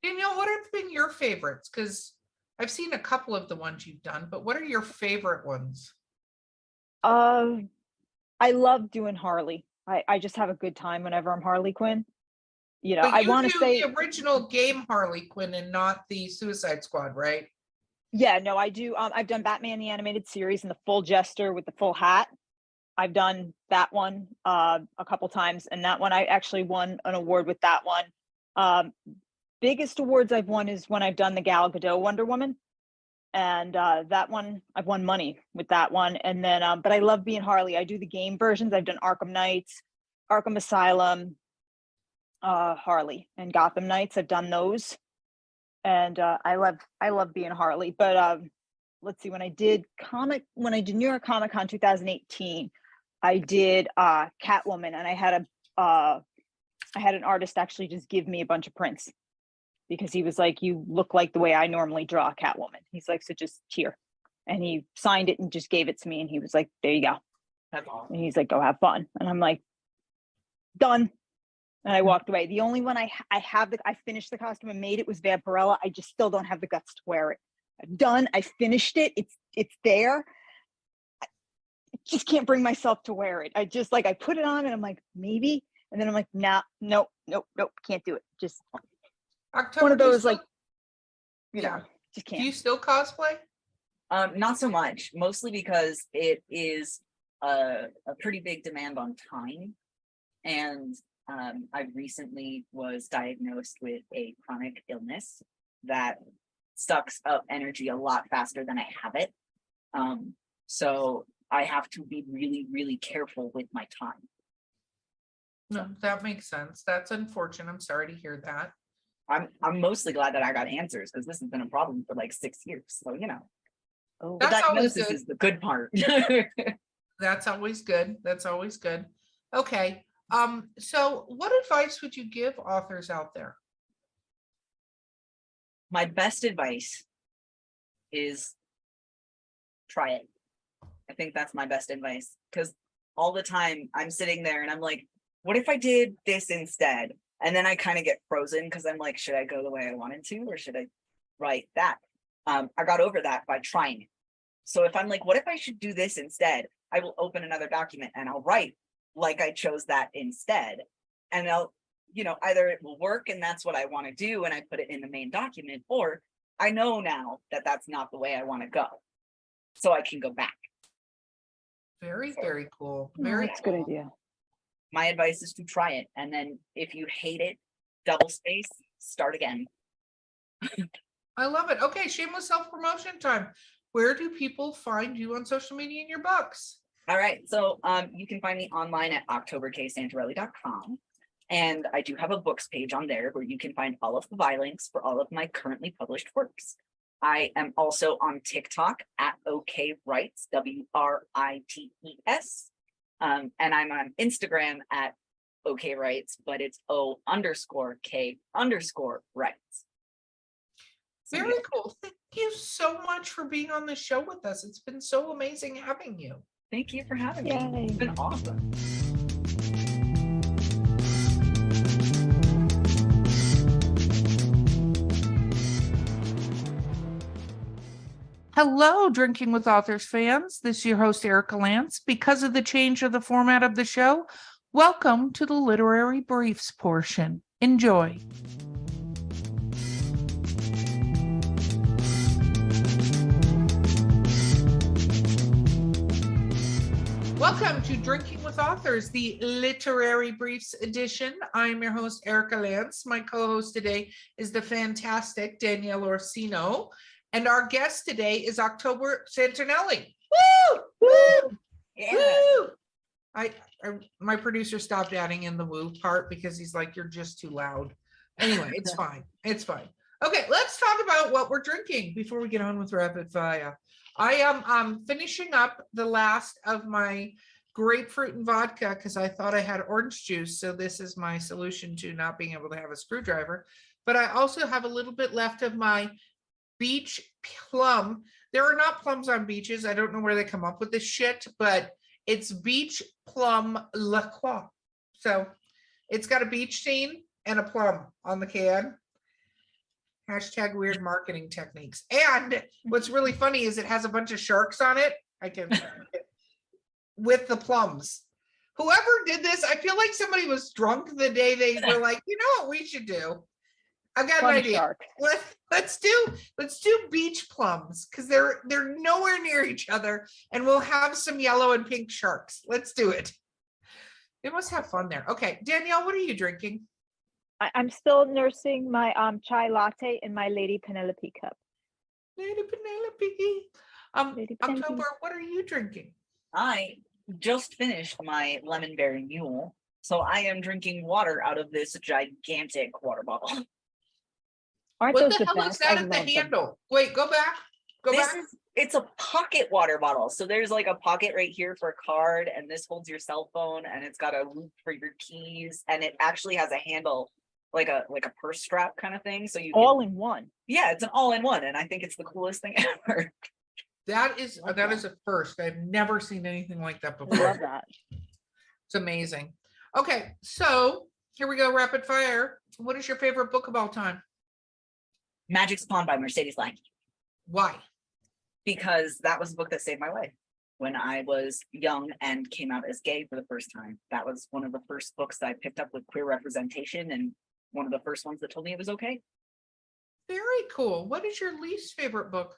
Danielle, what have been your favorites? Because I've seen a couple of the ones you've done, but what are your favorite ones? I love doing Harley. I just have a good time whenever I'm Harley Quinn. You know, I want to say the original game Harley Quinn and not the Suicide Squad, right? Yeah, no, I do. I've done Batman the Animated Series and the full jester with the full hat. I've done that one a couple times, and that one I actually won an award with that one. Biggest awards I've won is when I've done the Gal Gadot Wonder Woman, and that one I've won money with that one. And then but I love being Harley. I do the game versions. I've done Arkham Knights, Arkham Asylum, Harley, and Gotham Knights. I've done those, and I love being Harley. But let's see, when I did New York Comic Con 2018, I did Catwoman, and I had an artist actually just give me a bunch of prints, because he was like, you look like the way I normally draw Catwoman. He's like, so just here. And he signed it and just gave it to me. And he was like, there you go. That's awesome. And he's like, go have fun. And I'm like, done. And I walked away. The only one I finished the costume and made it was Vampirella. I just still don't have the guts to wear it. I'm done. I finished it. It's there. I just can't bring myself to wear it. I just I put it on and I'm like, maybe. And then I'm like, nah, nope, can't do it. Just October, one of those still, just can't. Do you still cosplay? Not so much, mostly because it is a pretty big demand on time. And I recently was diagnosed with a chronic illness that sucks up energy a lot faster than I have it. So I have to be really, really careful with my time. No, that makes sense. That's unfortunate. I'm sorry to hear that. I'm mostly glad that I got answers, because this has been a problem for like 6 years. So, you know, the That's always diagnosis good. is the good part. That's always good. That's always good. Okay. So what advice would you give authors out there? My best advice is try it. I think that's my best advice, because all the time I'm sitting there and I'm like, what if I did this instead? And then I kind of get frozen because I'm like, should I go the way I wanted to, or should I write that? I got over that by trying it. So if I'm like, what if I should do this instead? I will open another document and I'll write like I chose that instead. And I'll, either it will work and that's what I want to do and I put it in the main document, or I know now that that's not the way I want to go. So I can go back. Very, very cool. That's a good idea. My advice is to try it. And then if you hate it, double space, start again. I love it. Okay, shameless self-promotion time. Where do people find you on social media and your books? All right. So you can find me online at octoberksanterelli.com. And I do have a books page on there where you can find all of the buy links for all of my currently published works. I am also on TikTok at OK Writes, WRITES. And I'm on Instagram at OK Writes, but it's O_K_Writes. Very cool. Thank you so much for being on the show with us. It's been so amazing having you. Thank you for having me. Yay. It's been awesome. Hello, Drinking with Authors fans. This is your host, Erica Lance. Because of the change of the format of the show, welcome to the literary briefs portion. Enjoy. Welcome to Drinking with Authors, the Literary Briefs edition. I'm your host, Erica Lance. My co-host today is the fantastic Danielle Orsino. And our guest today is October Santerelli. Woo! Woo! Yeah. Woo! My producer stopped adding in the woo part because he's like, you're just too loud. Anyway, it's fine. It's fine. Okay, let's talk about what we're drinking before we get on with rapid fire. I am finishing up the last of my grapefruit and vodka because I thought I had orange juice. So this is my solution to not being able to have a screwdriver. But I also have a little bit left of my beach plum. There are not plums on beaches. I don't know where they come up with this shit, but it's beach plum La Croix. So it's got a beach scene and a plum on the can. Hashtag weird marketing techniques. And what's really funny is it has a bunch of sharks on it. With the plums. Whoever did this, I feel like somebody was drunk the day they were like, you know what we should do? I've got an idea. Let's do beach plums because they're nowhere near each other, and we'll have some yellow and pink sharks. Let's do it. They must have fun there. Okay, Danielle, what are you drinking? I'm still nursing my chai latte in my Lady Penelope cup. Lady Penelope. Lady Penelope. October, what are you drinking? I just finished my lemon berry mule, so I am drinking water out of this gigantic water bottle. Aren't What those the hell best? is that at the handle? Wait, go back. It's a pocket water bottle. So there's like a pocket right here for a card, and this holds your cell phone, and it's got a loop for your keys, and it actually has a handle like a purse strap kind of thing. So you all in one. Yeah, it's an all-in-one, and I think it's the coolest thing ever. That is a first. I've never seen anything like that I before. love that. It's amazing. Okay, so here we go, rapid fire. What is your favorite book of all time? Magic's Pawn by Mercedes Lackey. Why? Because that was a book that saved my life when I was young and came out as gay for the first time. That was one of the first books that I picked up with queer representation, and one of the first ones that told me it was okay. Very cool. What is your least favorite book?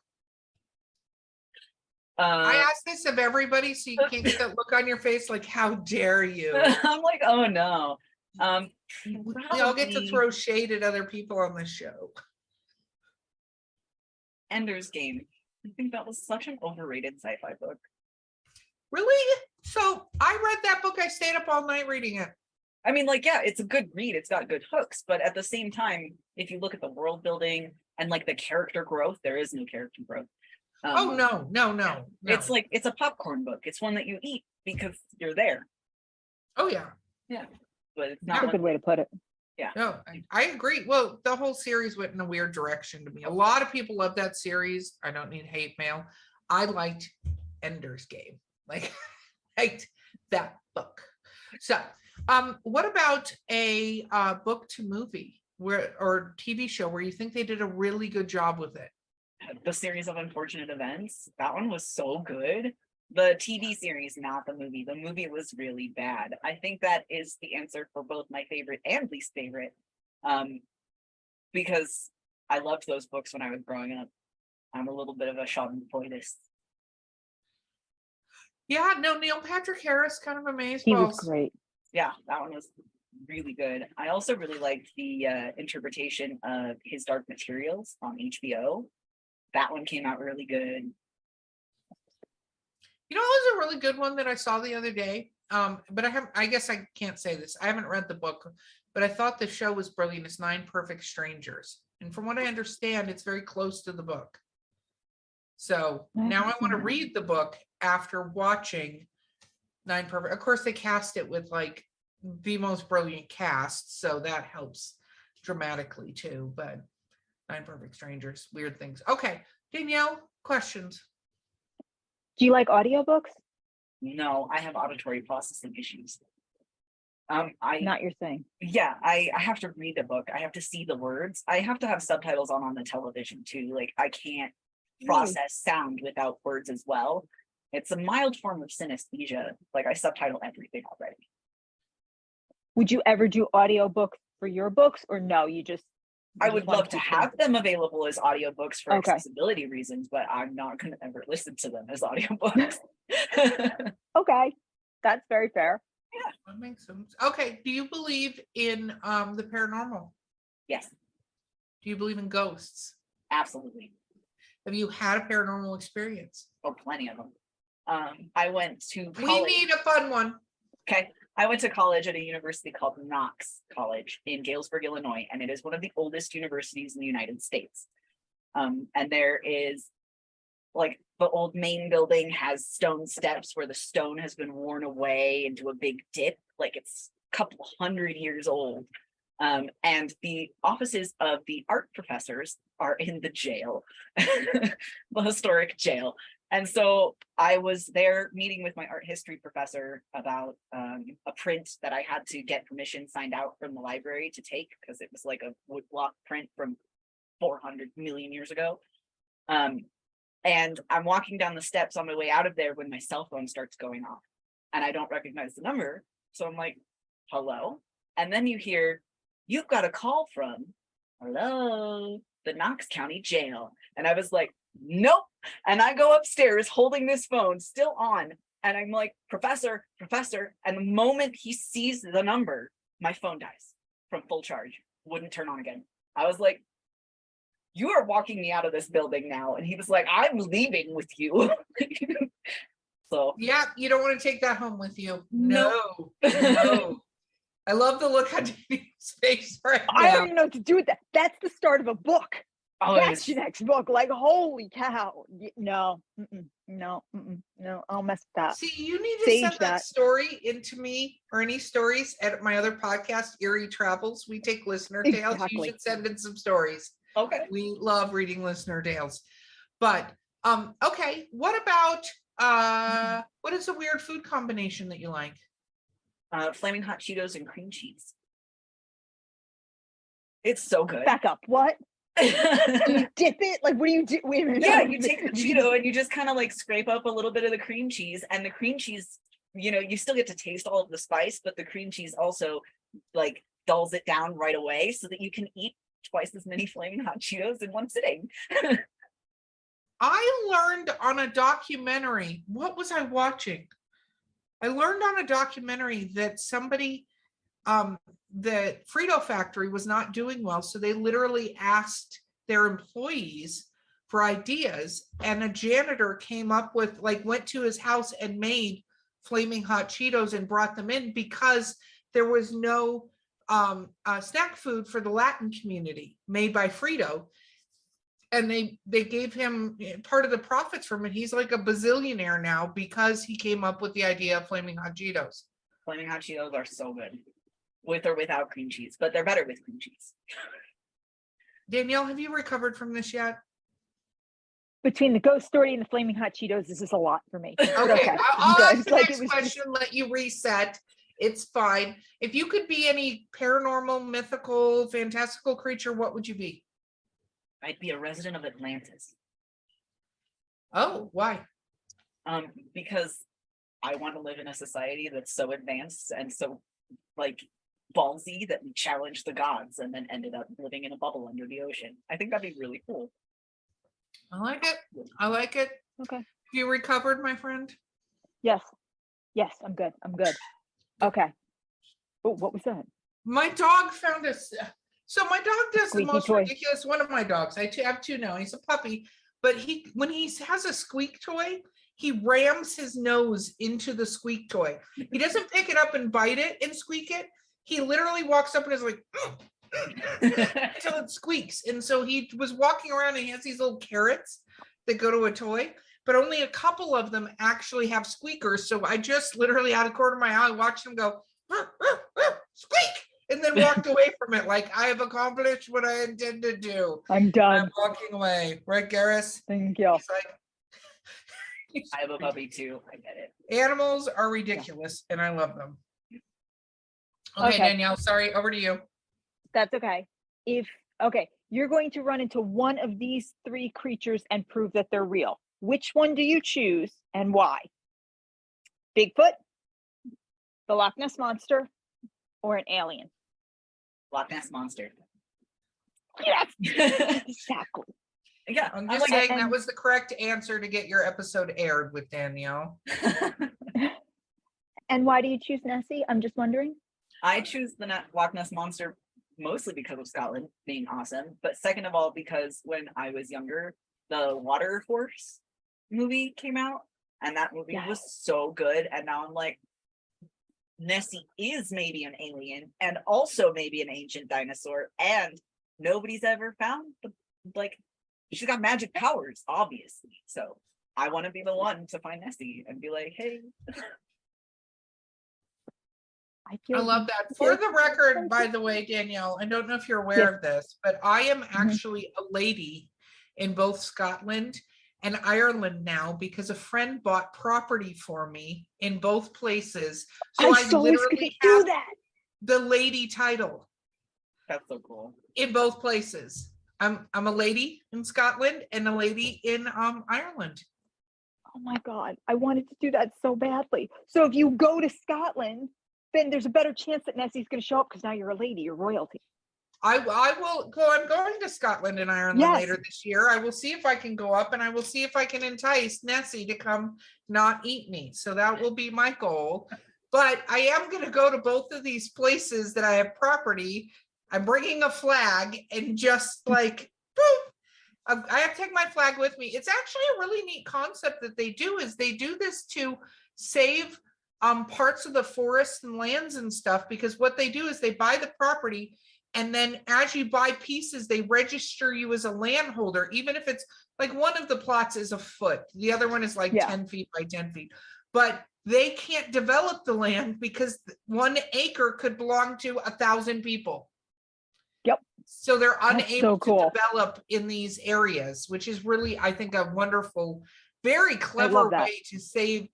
I ask this of everybody, so you can't get that look on your face like, how dare you? I'm like, oh no. We all get to throw shade at other people on this show. Ender's Game. I think that was such an overrated sci-fi book. Really? So I read that book. I stayed up all night reading it. I mean, like, yeah, it's a good read. It's got good hooks, but at the same time, if you look at the world building and like the character growth, there is no character growth. No. It's like, it's a popcorn book. It's one that you eat because you're there. Oh yeah. Yeah. But it's That's not a good way to put it. Yeah. No, I agree. Well, the whole series went in a weird direction to me. A lot of people love that series. I don't need hate mail. I liked Ender's Game. Like, liked that book. So, what about a book to movie or TV show where you think they did a really good job with it? The Series of Unfortunate Events. That one was so good. The TV series, not the movie. The movie was really bad. I think that is the answer for both my favorite and least favorite. Because I loved those books when I was growing up. I'm a little bit of a schadenfreudist. Yeah, no, Neil Patrick Harris, kind of amazed. He was great. Yeah, that one was really good. I also really liked the interpretation of His Dark Materials on HBO. That one came out really good. You know, it was a really good one that I saw the other day. But I guess I can't say this. I haven't read the book, but I thought the show was brilliant. It's 9 Perfect Strangers. And from what I understand, it's very close to the book. So now I want to read the book after watching 9 Perfect. Of course, they cast it with like the most brilliant cast, so that helps dramatically too. But 9 Perfect Strangers, weird things. Okay, Danielle, questions. Do you like audiobooks? No, I have auditory processing issues. Not your thing. Yeah, I have to read the book. I have to see the words. I have to have subtitles on the television too. Like I can't process sound without words as well. It's a mild form of synesthesia. Like I subtitle everything already. Would you ever do audiobooks for your books, or no? I would love to have them available as audiobooks for Okay. accessibility reasons, but I'm not going to ever listen to them as audiobooks. Okay, that's very fair. Yeah, that makes sense. Okay, do you believe in the paranormal? Yes, Do you believe in ghosts? absolutely. Have you had a paranormal experience? Oh, plenty of them. I went to college. We need a fun one. Okay. I went to college at a university called Knox College in Galesburg, Illinois, and it is one of the oldest universities in the United States. And there is like the old main building has stone steps where the stone has been worn away into a big dip, like it's a couple 100 years old. And the offices of the art professors are in the jail, the historic jail. And so I was there meeting with my art history professor about a print that I had to get permission signed out from the library to take because it was like a woodblock print from 400 million years ago. And I'm walking down the steps on my way out of there when my cell phone starts going off and I don't recognize the number. So I'm like, hello? And then you hear, you've got a call from, hello, the Knox County Jail. And I was like, nope. And I go upstairs holding this phone still on. And I'm like, professor. And the moment he sees the number, my phone dies from full charge. Wouldn't turn on again. I was like, you are walking me out of this building now. And he was like, I'm leaving with you. So yeah, you don't want to take that home with you. No. No. I love the look on Danielle's face right now. I don't even know what to do with that. That's the start of a book. Oh, That's your next book. Like, holy cow. No, no, I'll mess with that. See, you need to Sage send that that. story into me or any stories at my other podcast, Eerie Travels. We take listener tales. You Exactly. should send in some stories. okay. We love reading listener tales. But okay, what about what is a weird food combination that you like? Flaming hot Cheetos and cream cheese. It's so good. Back up. What? Do you dip it? Like, what do you do? Wait a minute. Yeah, you take the Cheeto and you just kind of like scrape up a little bit of the cream cheese, and the cream cheese, you know, you still get to taste all of the spice, but the cream cheese also like dulls it down right away so that you can eat twice as many flaming hot Cheetos in one sitting. I learned on a documentary, what was I watching? I learned on a documentary that somebody, the Frito factory was not doing well. So they literally asked their employees for ideas, and a janitor came up with, like, went to his house and made flaming hot Cheetos and brought them in because there was no snack food for the Latin community made by Frito. And they gave him part of the profits from it. He's like a bazillionaire now because he came up with the idea of flaming hot Cheetos. Flaming hot Cheetos are so good, with or without cream cheese, but they're better with cream cheese. Danielle, have you recovered from this yet? Between the ghost story and the flaming hot Cheetos, this is a lot for me. But Okay, I'll good. ask the Like, next it was question, let you reset. It's fine. If you could be any paranormal, mythical, fantastical creature, what would you be? I'd be a resident of Atlantis. Oh, why? Because I want to live in a society that's so advanced and so like ballsy that we challenged the gods and then ended up living in a bubble under the ocean. I think that'd be really cool. I like it. I like it. Okay. You recovered, my friend? Yes. Yes, I'm good. I'm good. Okay. Oh, what was that? My dog found us. So my dog does Squeaky the most toy. ridiculous. One of my dogs. I have two now. He's a puppy, but when he has a squeak toy, he rams his nose into the squeak toy. He doesn't pick it up and bite it and squeak it. He literally walks up and is like until it squeaks. And so he was walking around and he has these little carrots that go to a toy, but only a couple of them actually have squeakers. So I just literally out of the corner of my eye watched him go squeak, and then walked away from it like I have accomplished what I intended to do. I'm done. I'm walking away. Right, Garrus? Thank you. He's like, I have a puppy too. I get it. animals are ridiculous and I love them. Okay, Danielle, sorry, over to you. That's okay. Okay, you're going to run into one of these three creatures and prove that they're real. Which one do you choose and why? Bigfoot, the Loch Ness Monster, or an alien? Loch Ness Monster. Yes, exactly. Yeah, I'm just saying that was the correct answer to get your episode aired with Danielle. And why do you choose Nessie? I'm just wondering. I choose the Loch Ness Monster mostly because of Scotland being awesome, but second of all, because when I was younger, the Water Force movie came out, and that movie was so good. And now I'm like, Nessie is maybe an alien and also maybe an ancient dinosaur, and nobody's ever found she's got magic powers, obviously. So I want to be the one to find Nessie and be like, hey. I love that. For the record, by the way, Danielle, I don't know if you're aware of this, but I am actually a lady in both Scotland and Ireland now because a friend bought property for me in both places. So I literally have the lady title. That's so cool. In both places. I'm a lady in Scotland and a lady in Ireland. Oh my God, I wanted to do that so badly. So if you go to Scotland, then there's a better chance that Nessie's going to show up because now you're a lady, you're royalty. I will go. I'm going to Scotland and Ireland later this year. I will see if I can go up and I will see if I can entice Nessie to come not eat me. So that will be my goal. But I am going to go to both of these places that I have property. I'm bringing a flag and just like, boom, I have to take my flag with me. It's actually a really neat concept that they do this to save parts of the forests and lands and stuff, because what they do is they buy the property, and then as you buy pieces, they register you as a landholder, even if it's like one of the plots is a foot, the other one is like 10 feet by 10 feet, but they can't develop the land because 1 acre could belong to 1,000 people. Yep. So they're unable to develop in these areas, which is really, I think, a wonderful, very clever way to save,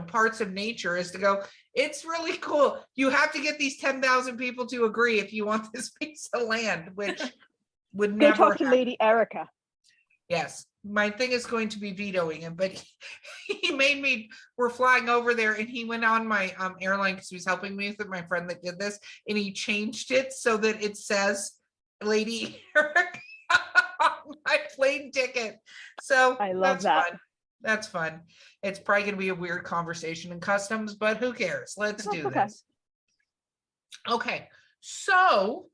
parts of nature, is to go, it's really cool. You have to get these 10,000 people to agree if you want this piece of land, which would never go talk to Lady Erica. Yes, my thing is going to be vetoing him, but we're flying over there and he went on my airline because he was helping me with my friend that did this, and he changed it so that it says Lady Erica on my plane ticket. So I love that. Fun. That's fun. It's probably going to be a weird conversation in customs, but who cares? Let's do this. Okay. So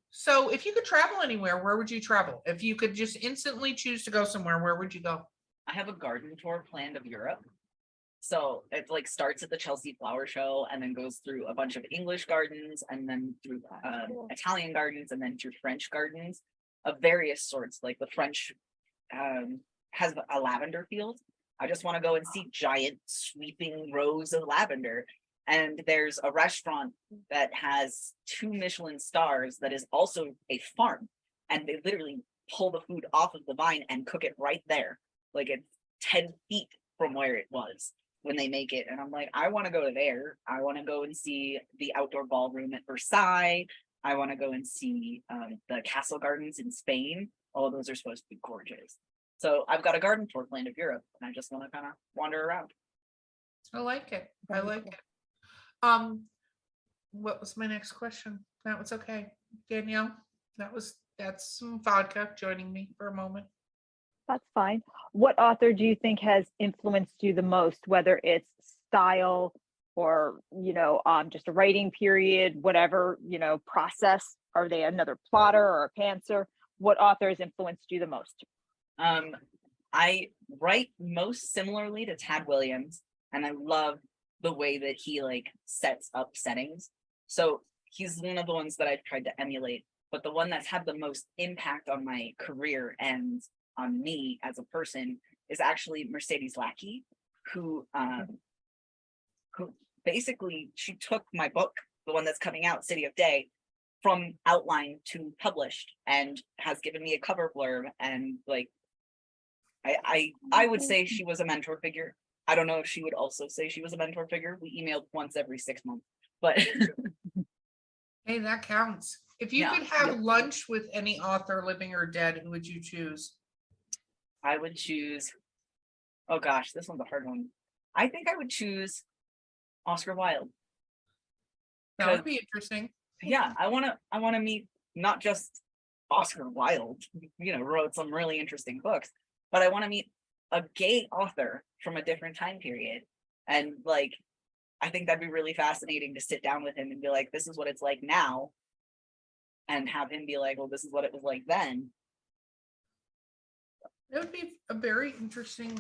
if you could travel anywhere, where would you travel? If you could just instantly choose to go somewhere, where would you go? I have a garden tour planned of Europe. So it starts at the Chelsea Flower Show and then goes through a bunch of English gardens and then through Italian gardens and then through French gardens of various sorts. Like the French has a lavender field. I just want to go and see giant sweeping rows of lavender. And there's a restaurant that has 2 Michelin stars that is also a farm. And they literally pull the food off of the vine and cook it right there. Like it's 10 feet from where it was when they make it. And I'm like, I want to go there. I want to go and see the outdoor ballroom at Versailles. I want to go and see the castle gardens in Spain. All of those are supposed to be gorgeous. So I've got a garden tour planned of Europe, and I just want to kind of wander around. I like it. I like it. What was my next question? That was okay. Danielle, that's some vodka joining me for a moment. That's fine. What author do you think has influenced you the most, whether it's style or, just a writing period, whatever, process? Are they another plotter or a pantser? What author has influenced you the most? I write most similarly to Tad Williams, and I love the way that he sets up settings. So he's one of the ones that I've tried to emulate, but the one that's had the most impact on my career and on me as a person is actually Mercedes Lackey, who basically, she took my book, the one that's coming out, City of Day, from outline to published, and has given me a cover blurb. And I would say she was a mentor figure. I don't know if she would also say she was a mentor figure. We emailed once every 6 months, but hey, that counts. If you could have lunch with any author, living or dead, who would you choose? I would choose, oh gosh, this one's a hard one. I think I would choose Oscar Wilde. That would be interesting. Yeah, I want to meet not just Oscar Wilde, wrote some really interesting books, but I want to meet a gay author from a different time period. And I think that'd be really fascinating to sit down with him and be like, this is what it's like now. And have him be like, well, this is what it was like then. It would be a very interesting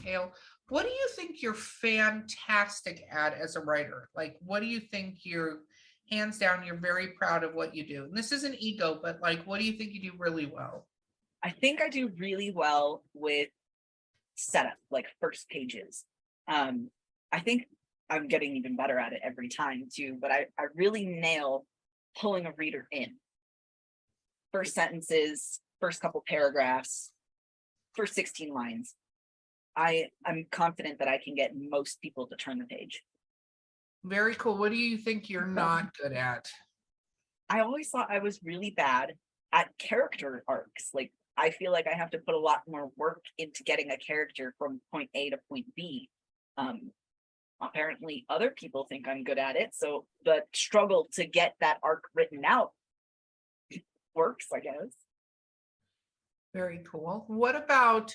tale. What do you think you're fantastic at as a writer? What do you think you're, hands down, you're very proud of what you do? And this isn't ego, but what do you think you do really well? I think I do really well with setup, first pages. I think I'm getting even better at it every time too, but I really nail pulling a reader in. First sentences, first couple paragraphs, first 16 lines. I'm confident that I can get most people to turn the page. Very cool. What do you think you're not good at? I always thought I was really bad at character arcs. I feel like I have to put a lot more work into getting a character from point A to point B. Apparently other people think I'm good at it, so the struggle to get that arc written out works, I guess. Very cool. What about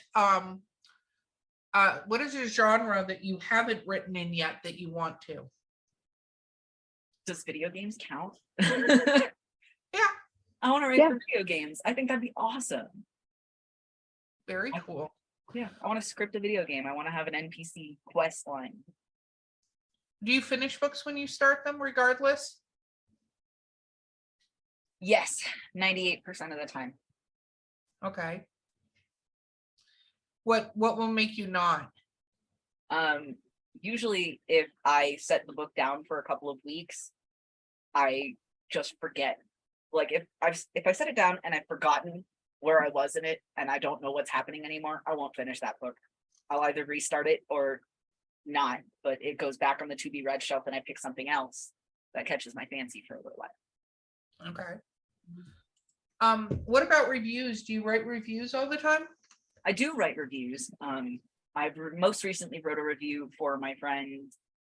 what is a genre that you haven't written in yet that you want to? Does video games count? Yeah. I want to write for video games. I think that'd be awesome. Very cool. Yeah, I want to script a video game. I want to have an NPC quest line. Do you finish books when you start them regardless? Yes, 98% of the time. Okay. What will make you not? Usually if I set the book down for a couple of weeks, I just forget. If I set it down and I've forgotten where I was in it and I don't know what's happening anymore, I won't finish that book. I'll either restart it or not, but it goes back on the to be read shelf and I pick something else that catches my fancy for a little while. Okay. What about reviews? Do you write reviews all the time? I do write reviews. I've most recently wrote a review for my friend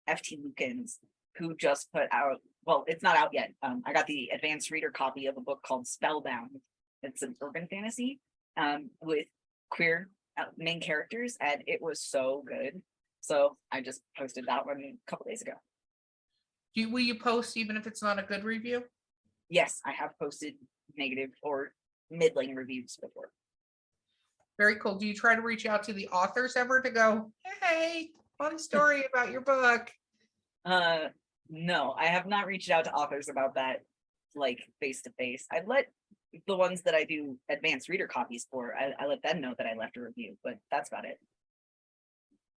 FT Lukens, who just put out, well, it's not out yet. I got the advanced reader copy of a book called Spellbound. It's an urban fantasy with queer main characters, and it was so good. So I just posted that one a couple days ago. Will you post even if it's not a good review? Yes, I have posted negative or middling reviews before. Very cool. Do you try to reach out to the authors ever to go, hey, fun story about your book? No, I have not reached out to authors about that, face to face. I let the ones that I do advanced reader copies for, I let them know that I left a review, but that's about it.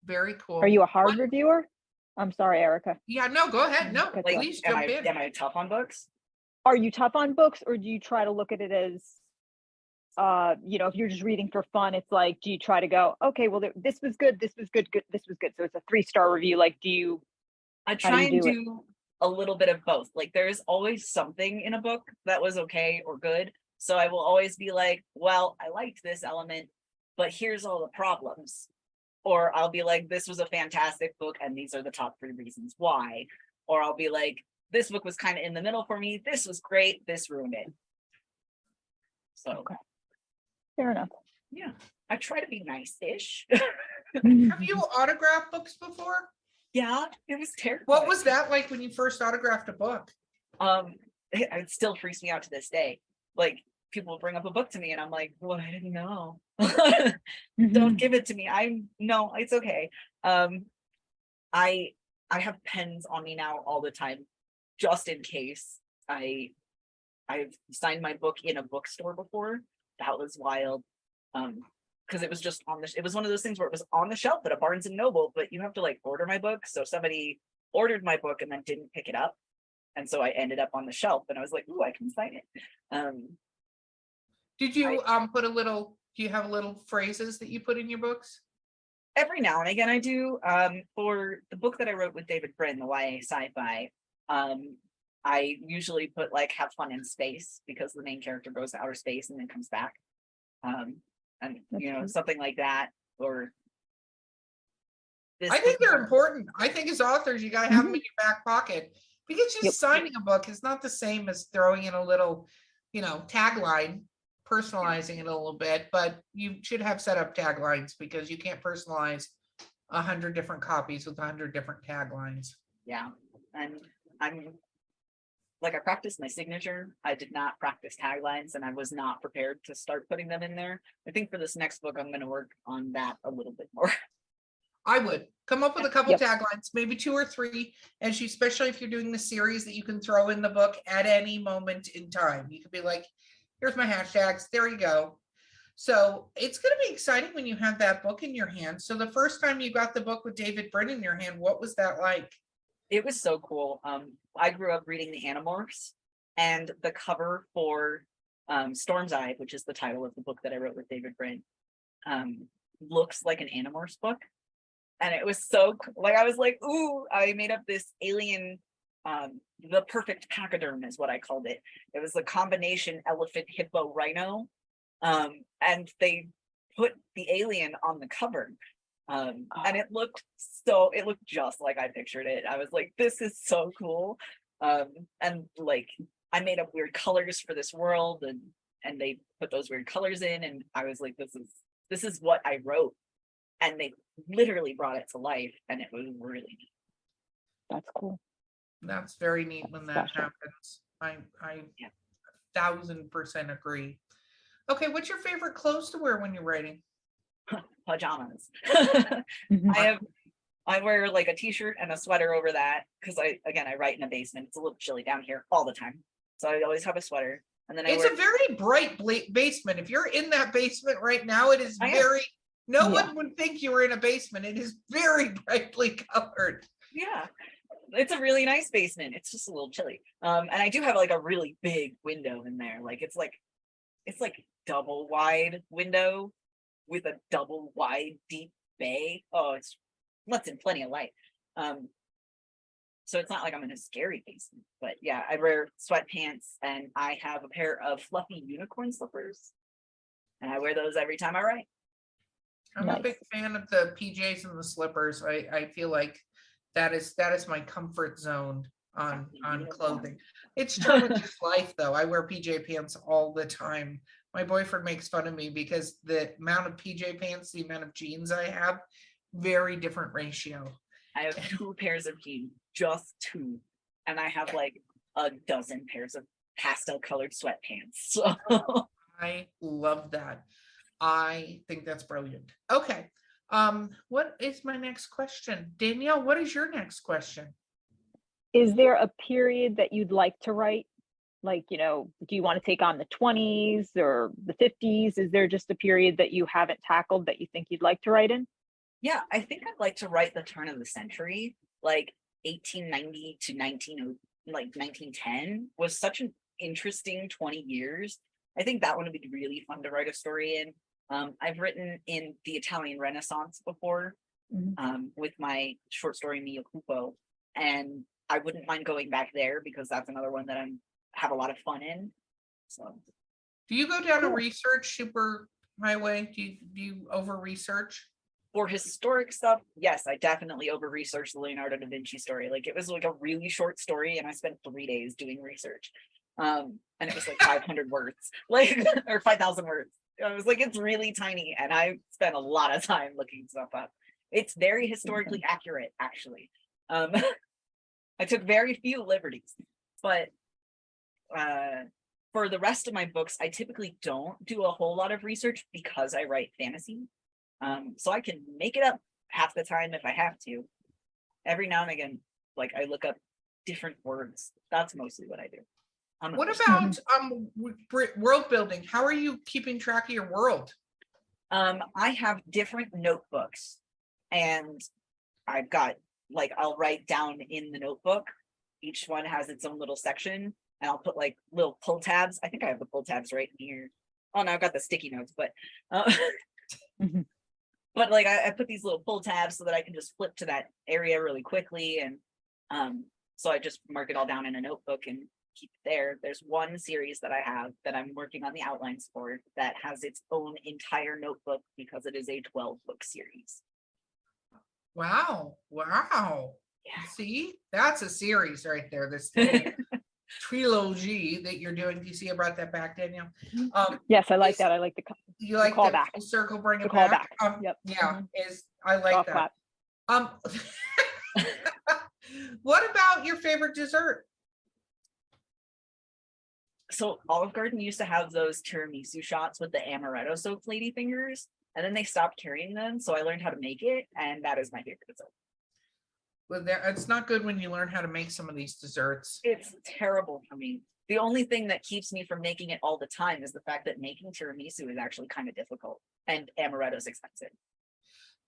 Very cool. Are you a hard reviewer? I'm sorry, Erica. Yeah, no, go ahead. No, please jump in. Am I tough on books? Are you tough on books, or do you try to look at it as, if you're just reading for fun, it's do you try to go, okay, well, this was good, this was good, this was good. So it's a 3-star review. I try and do a little bit of both. There is always something in a book that was okay or good, So I will always be like, well, I liked this element, but here's all the problems. Or I'll be like, this was a fantastic book, and these are the top 3 reasons why. Or I'll be like, this book was kind of in the middle for me. This was great. This ruined it. So, Okay. Fair enough. yeah, I try to be nice-ish. Have you autographed books before? Yeah, it was terrible. What was that like when you first autographed a book? It still freaks me out to this day. Like, people will bring up a book to me and I'm like, well, I didn't know. Don't give it to me. No, it's okay. I have pens on me now all the time, just in case. I've signed my book in a bookstore before. That was wild. Because it was just it was one of those things where it was on the shelf at a Barnes and Noble, but you have to like order my book. So somebody ordered my book and then didn't pick it up. And so I ended up on the shelf and I was like, ooh, I can sign it. Did you do you have little phrases that you put in your books? Every now and again I do. For the book that I wrote with David Brin, the YA sci-fi, I usually put like have fun in space, because the main character goes to outer space and then comes back. And you know, something like that. Or I think they're important. I think as authors, you got to have them in your back pocket, because just signing a book is not the same as throwing in a little, tagline, personalizing it a little bit, but you should have set up taglines, because you can't personalize 100 different copies with 100 different taglines. Yeah. And I'm like, I practiced my signature. I did not practice taglines, and I was not prepared to start putting them in there. I think for this next book, I'm going to work on that a little bit more. I would come up with a couple taglines, maybe 2 or 3, and especially if you're doing the series, that you can throw in the book at any moment in time. You could be like, here's my hashtags, there you go. So it's going to be exciting when you have that book in your hand. So the first time you got the book with David Brin in your hand, what was that like? It was so cool. I grew up reading the Animorphs, and the cover for Storm's Eye, which is the title of the book that I wrote with David Brin, looks like an Animorphs book. And it was so like, I was like, ooh, I made up this alien, the perfect pachyderm is what I called it. It was a combination elephant, hippo, rhino. And they put the alien on the cover. And it looked just like I pictured it. I was like, this is so cool. And like, I made up weird colors for this world, and they put those weird colors in, and I was like, this is what I wrote. And they literally brought it to life, and it was really neat. That's cool. That's very neat when that happens. I 1000% agree. Okay, what's your favorite clothes to wear when you're writing? Pajamas. I wear like a t-shirt and a sweater over that, because I write in a basement. It's a little chilly down here all the time, so I always have a sweater. And then it's a very bright basement. If you're in that basement right now, it is no one would think you were in a basement. It is very brightly colored. Yeah, it's a really nice basement. It's just a little chilly. And I do have like a really big window in there. Like it's like double wide window with a double wide deep bay. Oh, it's lets in plenty of light. So it's not like I'm in a scary basement, but yeah, I wear sweatpants, and I have a pair of fluffy unicorn slippers, and I wear those every time I write. I'm a big fan of the PJs and the slippers. I feel like that is my comfort zone on clothing. It's true with just life though. I wear PJ pants all the time. My boyfriend makes fun of me because the amount of PJ pants, the amount of jeans I have, very different ratio. I have 2 pairs of jeans, just 2. And I have like a dozen pairs of pastel colored sweatpants. So I love that. I think that's brilliant. Okay. What is my next question? Danielle, what is your next question? Is there a period that you'd like to write? Like, do you want to take on the 20s or the 50s? Is there just a period that you haven't tackled that you think you'd like to write in? Yeah, I think I'd like to write the turn of the century, like 1890 to 1910 was such an interesting 20 years. I think that one would be really fun to write a story in. I've written in the Italian Renaissance before, with my short story Jaculpo, and I wouldn't mind going back there, because that's another one that I have a lot of fun in. So Do you go down a research super highway? Do you over research? For historic stuff, yes, I definitely over researched the Leonardo da Vinci story. Like, it was like a really short story, and I spent 3 days doing research. And it was like 500 words, like, or 5,000 words. I was like, it's really tiny, and I spent a lot of time looking stuff up. It's very historically accurate, actually. I took very few liberties, but for the rest of my books, I typically don't do a whole lot of research because I write fantasy. So I can make it up half the time if I have to. Every now and again, like, I look up different words. That's mostly what I do. What about world building? How are you keeping track of your world? I have different notebooks, and I've got, like, I'll write down in the notebook. Each one has its own little section, and I'll put like little pull tabs. I think I have the pull tabs right here. Oh no, I've got the sticky notes, but but like I put these little pull tabs so that I can just flip to that area really quickly. And so I just mark it all down in a notebook and keep it there. There's one series that I have that I'm working on the outlines for that has its own entire notebook because it is a 12-book series. Wow. Yeah. See, that's a series right there. This trilogy that you're doing. Do you see I brought that back, Danielle? Yes, I like that. I like the you like the callback. Circle, bring it callback. back. Yep. Yeah, is I like that. Clap. What about your favorite dessert? So Olive Garden used to have those tiramisu shots with the amaretto soaked lady fingers, and then they stopped carrying them. So I learned how to make it, and that is my favorite dessert. Well, it's not good when you learn how to make some of these desserts. It's terrible for me. The only thing that keeps me from making it all the time is the fact that making tiramisu is actually kind of difficult, and amaretto is expensive.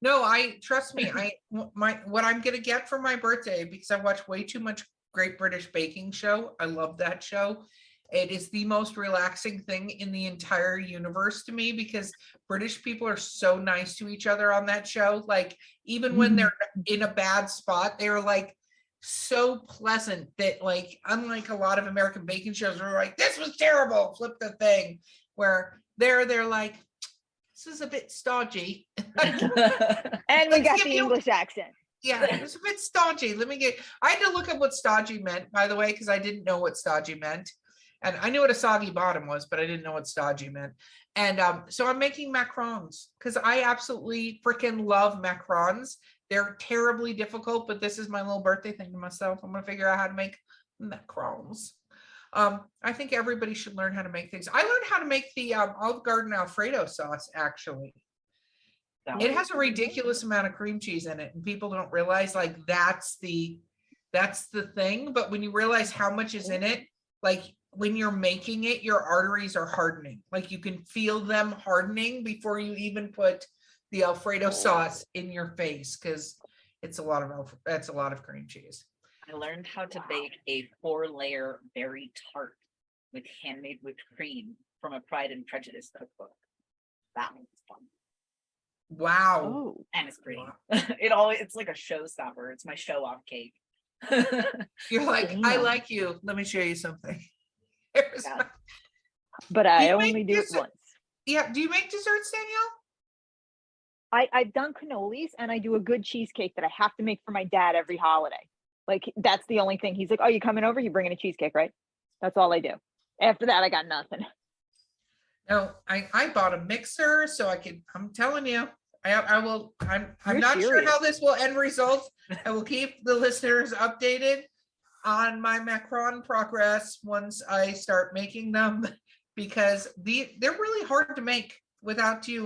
No, trust me. What I'm gonna get for my birthday, because I watch way too much Great British Baking Show. I love that show. It is the most relaxing thing in the entire universe to me, because British people are so nice to each other on that show. Like, even when they're in a bad spot, they're like so pleasant that, like, unlike a lot of American baking shows where like, this was terrible, flip the thing, where they're like, this is a bit stodgy. And we got the English accent. Yeah, it's a bit stodgy. I had to look up what stodgy meant, by the way, because I didn't know what stodgy meant. And I knew what a soggy bottom was, but I didn't know what stodgy meant. And so I'm making macarons because I absolutely freaking love macarons. They're terribly difficult, but this is my little birthday thing to myself. I'm going to figure out how to make macarons. I think everybody should learn how to make things. I learned how to make the Olive Garden Alfredo sauce, actually. It has a ridiculous amount of cream cheese in it, and people don't realize, like, that's the thing. But when you realize how much is in it, like, when you're making it, your arteries are hardening. Like, you can feel them hardening before you even put the Alfredo sauce in your face, because it's a lot of cream cheese. I learned how to bake a 4-layer berry tart with handmade whipped cream from a Pride and Prejudice cookbook. That was fun. Wow. Oh. And it's pretty. Wow. It's like a showstopper. It's my show off cake. You're like, I like you. Let me show you something. But I only do it once. Yeah. Do you make desserts, Danielle? I've done cannolis, and I do a good cheesecake that I have to make for my dad every holiday. Like, that's the only thing. He's like, oh, you coming over? You bringing a cheesecake, right? That's all I do. After that, I got nothing. No, I bought a mixer so I'm telling you, I'm not sure how this will end result. I will keep the listeners updated on my macaron progress once I start making them, because they're really hard to make without you,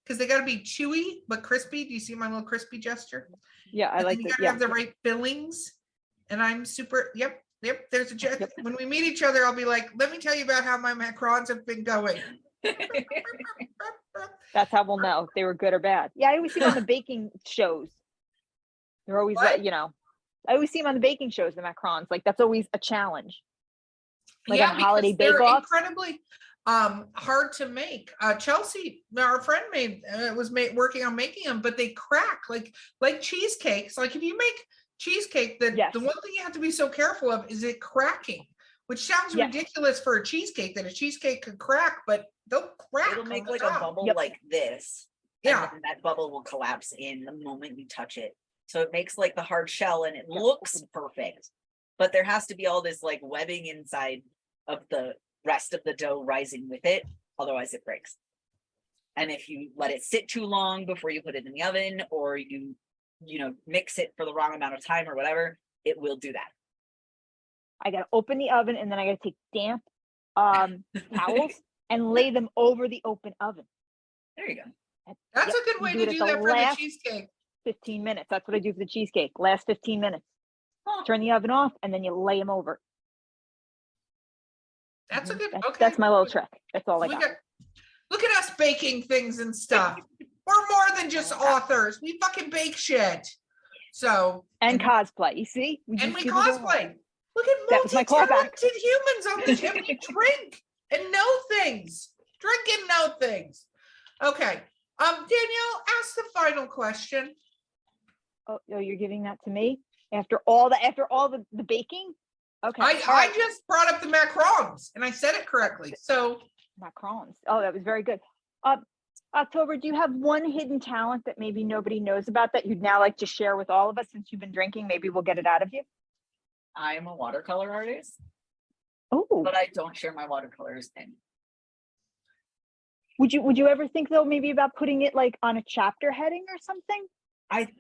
because they got to be chewy but crispy. Do you see my little crispy gesture? Yeah, I like that. You got to have the right fillings, and I'm super. Yep. There's a jet. When we meet each other, I'll be like, let me tell you about how my macarons have been going. That's how we'll know if they were good or bad. Yeah, I always see them on the baking shows. They're always, I always see them on the baking shows, the macarons. Like, that's always a challenge. Like, on holiday bake-offs. They're incredibly hard to make. Chelsea, our friend, was working on making them, but they crack like cheesecakes. Like, if you make cheesecake, the one thing you have to be so careful of is it cracking. which sounds ridiculous for a cheesecake, that a cheesecake could crack, but they'll crack. It'll make on the like top. a bubble like this. Yeah. And that bubble will collapse in the moment you touch it. So it makes like the hard shell and it looks perfect. But there has to be all this like webbing inside of the rest of the dough rising with it. Otherwise it breaks. And if you let it sit too long before you put it in the oven, or you mix it for the wrong amount of time or whatever, it will do that. I got to open the oven, and then I got to take damp towels and lay them over the open oven. There you go. That's a good way to do that for the cheesecake. 15 minutes. That's what I do for the cheesecake. Last 15 minutes. Turn the oven off, and then you lay them over. That's a good. That's my little trick. That's all I got. Look at us baking things and stuff. We're more than just authors. We fucking bake shit. So and cosplay. You see? We cosplay. Look at multi-talented humans on the show. We drink and know things. Drink and know things. Okay. Danielle, ask the final question. Oh, you're giving that to me after all the baking? Okay. I just brought up the macarons and I said it correctly. So macarons. Oh, that was very good. October, do you have one hidden talent that maybe nobody knows about that you'd now like to share with all of us since you've been drinking? Maybe we'll get it out of you. I'm a watercolor artist. Oh. But I don't share my watercolors in. Would you ever think though maybe about putting it like on a chapter heading or something? I've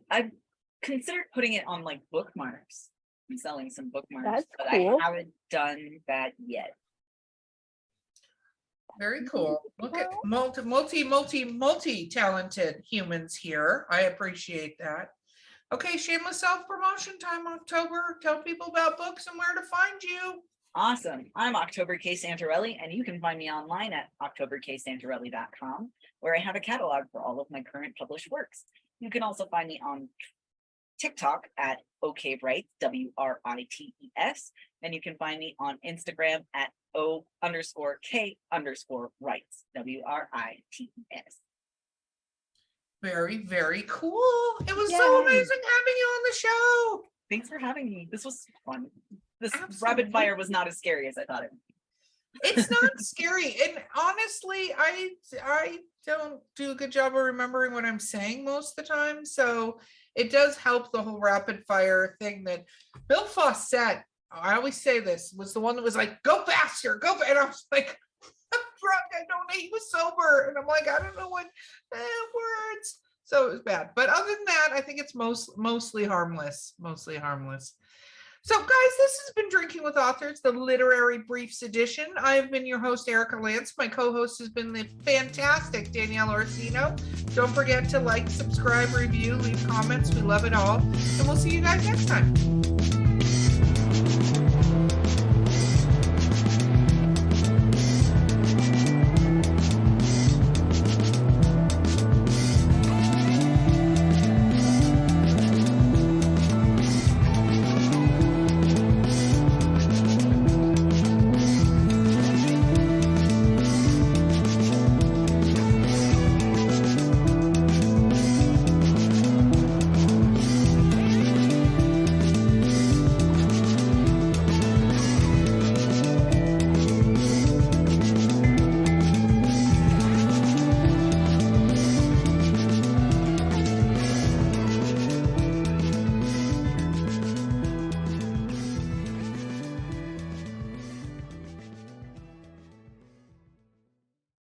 considered putting it on like bookmarks and selling some bookmarks. That's but cool. I haven't done that yet. Very cool. Look at multi-talented humans here. I appreciate that. Okay, shameless self-promotion time, October. Tell people about books and where to find you. Awesome. I'm October K Santerelli, and you can find me online at octoberksanterelli.com, where I have a catalog for all of my current published works. You can also find me on TikTok at OKWrites, WRITES, and you can find me on Instagram at O_K_Writes, WRITES. Very, very cool. It was so amazing having you on the show. Thanks for having me. This was fun. This Absolutely. rapid fire was not as scary as I thought it would. It's not scary. And honestly, I don't do a good job of remembering what I'm saying most of the time. So it does help the whole rapid fire thing that Bill Fawcett, I always say this, was the one that was like, go faster, go. And I was like, I'm drunk. I don't know. He was sober. And I'm like, I don't know what words. So it was bad. But other than that, I think it's mostly harmless. Mostly harmless. So guys, this has been Drinking with Authors, the Literary Briefs edition. I've been your host, Erica Lance. My co-host has been the fantastic Danielle Orsino. Don't forget to like, subscribe, review, leave comments. We love it all. And we'll see you guys next time.